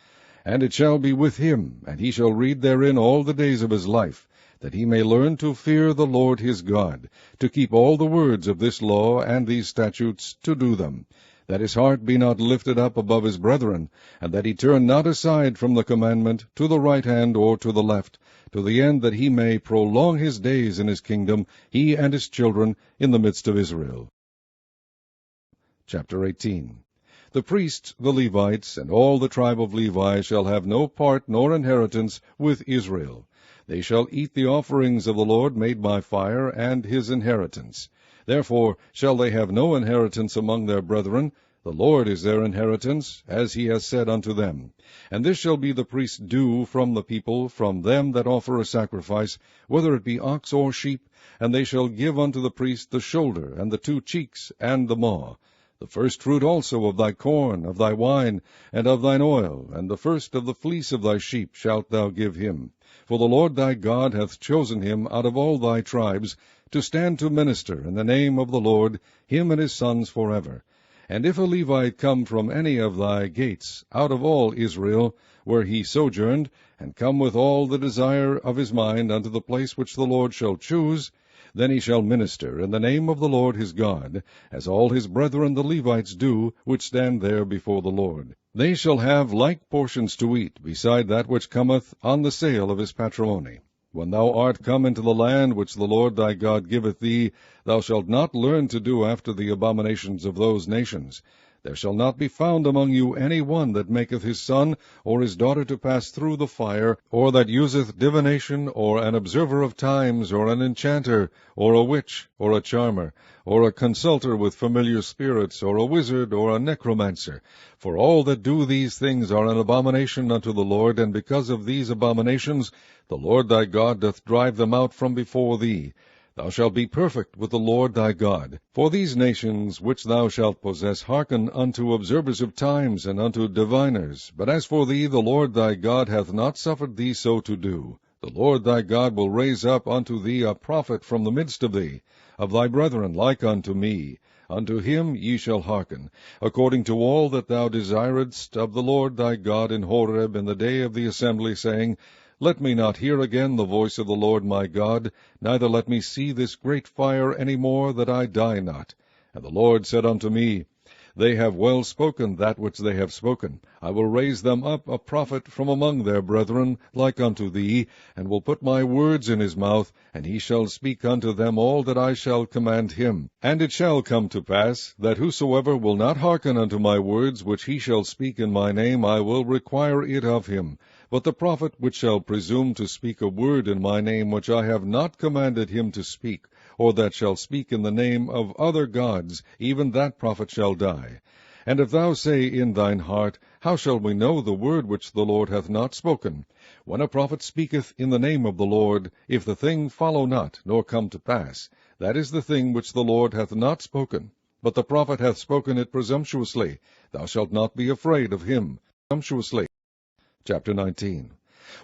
And it shall be with him, and he shall read therein all the days of his life, that he may learn to fear the Lord his God, to keep all the words of this law and these statutes, to do them, that his heart be not lifted up above his brethren, and that he turn not aside from the commandment to the right hand or to the left, to the end that he may prolong his days in his kingdom, he and his children, in the midst of Israel. Chapter 18. The priests, the Levites, and all the tribe of Levi shall have no part nor inheritance with Israel. They shall eat the offerings of the Lord made by fire, and his inheritance. Therefore shall they have no inheritance among their brethren, The Lord is their inheritance, as he has said unto them. And this shall be the priest's due from the people, from them that offer a sacrifice, whether it be ox or sheep, and they shall give unto the priest the shoulder, and the 2 cheeks, and the maw. The first fruit also of thy corn, of thy wine, and of thine oil, and the first of the fleece of thy sheep shalt thou give him. For the Lord thy God hath chosen him out of all thy tribes, to stand to minister in the name of the Lord, him and his sons forever. And if a Levite come from any of thy gates, out of all Israel, where he sojourned, and come with all the desire of his mind unto the place which the Lord shall choose, then he shall minister in the name of the Lord his God, as all his brethren the Levites do, which stand there before the Lord. They shall have like portions to eat, beside that which cometh on the sale of his patrimony. When thou art come into the land which the Lord thy God giveth thee, thou shalt not learn to do after the abominations of those nations. There shall not be found among you any one that maketh his son or his daughter to pass through the fire, or that useth divination, or an observer of times, or an enchanter, or a witch, or a charmer, or a consulter with familiar spirits, or a wizard, or a necromancer. For all that do these things are an abomination unto the Lord, and because of these abominations the Lord thy God doth drive them out from before thee. Thou shalt be perfect with the Lord thy God. For these nations which thou shalt possess hearken unto observers of times, and unto diviners. But as for thee, the Lord thy God hath not suffered thee so to do. The Lord thy God will raise up unto thee a prophet from the midst of thee, of thy brethren like unto me. Unto him ye shall hearken, according to all that thou desiredst of the Lord thy God in Horeb in the day of the assembly, saying, Let me not hear again the voice of the Lord my God, neither let me see this great fire any more, that I die not. And the Lord said unto me, They have well spoken that which they have spoken. I will raise them up a prophet from among their brethren, like unto thee, and will put my words in his mouth, and he shall speak unto them all that I shall command him. And it shall come to pass, that whosoever will not hearken unto my words, which he shall speak in my name, I will require it of him. But the prophet which shall presume to speak a word in my name which I have not commanded him to speak, or that shall speak in the name of other gods, even that prophet shall die. And if thou say in thine heart, How shall we know the word which the Lord hath not spoken? When a prophet speaketh in the name of the Lord, if the thing follow not, nor come to pass, that is the thing which the Lord hath not spoken. But the prophet hath spoken it presumptuously. Thou shalt not be afraid of him. Presumptuously. Chapter 19.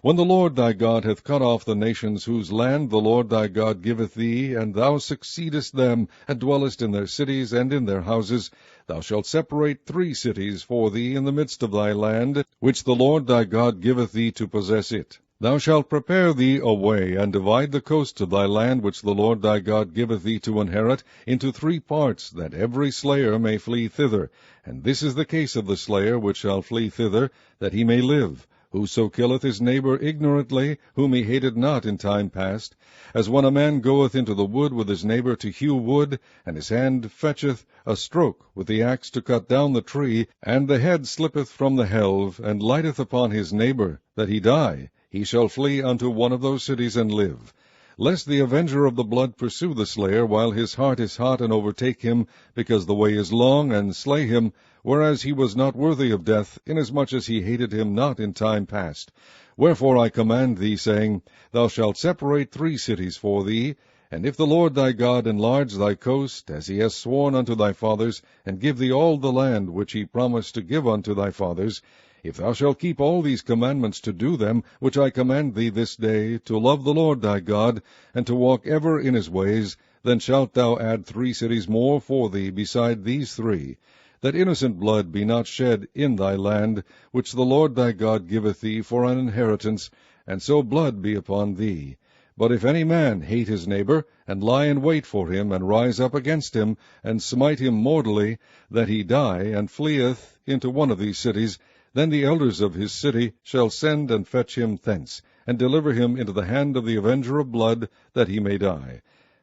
When the Lord thy God hath cut off the nations whose land the Lord thy God giveth thee, and thou succeedest them, and dwellest in their cities and in their houses, thou shalt separate 3 cities for thee in the midst of thy land, which the Lord thy God giveth thee to possess it. Thou shalt prepare thee a way, and divide the coast of thy land which the Lord thy God giveth thee to inherit, into 3 parts, that every slayer may flee thither. And this is the case of the slayer which shall flee thither, that he may live. Whoso killeth his neighbor ignorantly, whom he hated not in time past, as when a man goeth into the wood with his neighbor to hew wood, and his hand fetcheth a stroke with the axe to cut down the tree, and the head slippeth from the helve, and lighteth upon his neighbor, that he die, he shall flee unto one of those cities and live. Lest the avenger of the blood pursue the slayer while his heart is hot, and overtake him, because the way is long, and slay him, whereas he was not worthy of death, inasmuch as he hated him not in time past. Wherefore I command thee, saying, Thou shalt separate 3 cities for thee, and if the Lord thy God enlarge thy coast, as he has sworn unto thy fathers, and give thee all the land which he promised to give unto thy fathers, if thou shalt keep all these commandments to do them, which I command thee this day, to love the Lord thy God, and to walk ever in his ways, then shalt thou add 3 cities more for thee beside these 3, that innocent blood be not shed in thy land, which the Lord thy God giveth thee for an inheritance, and so blood be upon thee. But if any man hate his neighbor, and lie in wait for him, and rise up against him, and smite him mortally, that he die, and fleeth into one of these cities, then the elders of his city shall send and fetch him thence, and deliver him into the hand of the avenger of blood, that he may die.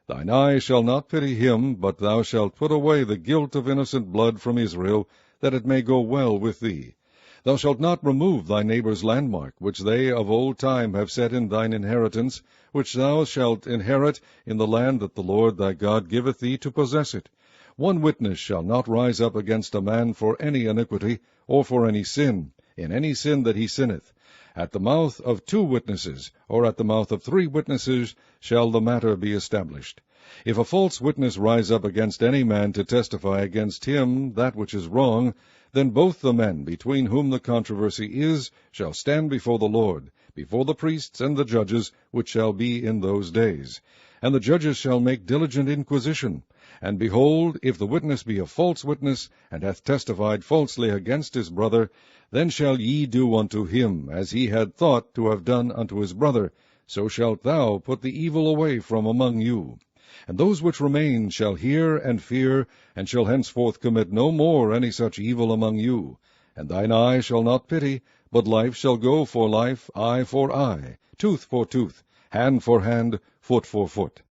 Thine eye shall not pity him, but thou shalt put away the guilt of innocent blood from Israel, that it may go well with thee. Thou shalt not remove thy neighbor's landmark, which they of old time have set in thine inheritance, which thou shalt inherit in the land that the Lord thy God giveth thee to possess it. One witness shall not rise up against a man for any iniquity, or for any sin, in any sin that he sinneth. At the mouth of 2 witnesses, or at the mouth of 3 witnesses, shall the matter be established. If a false witness rise up against any man to testify against him that which is wrong, then both the men between whom the controversy is shall stand before the Lord, before the priests and the judges, which shall be in those days. And the judges shall make diligent inquisition. And behold, if the witness be a false witness, and hath testified falsely against his brother, then shall ye do unto him as he had thought to have done unto his brother. So shalt thou put the evil away from among you. And those which remain shall hear and fear, and shall henceforth commit no more any such evil among you. And thine eye shall not pity, but life shall go for life, eye for eye, tooth for tooth, hand for hand, foot for foot.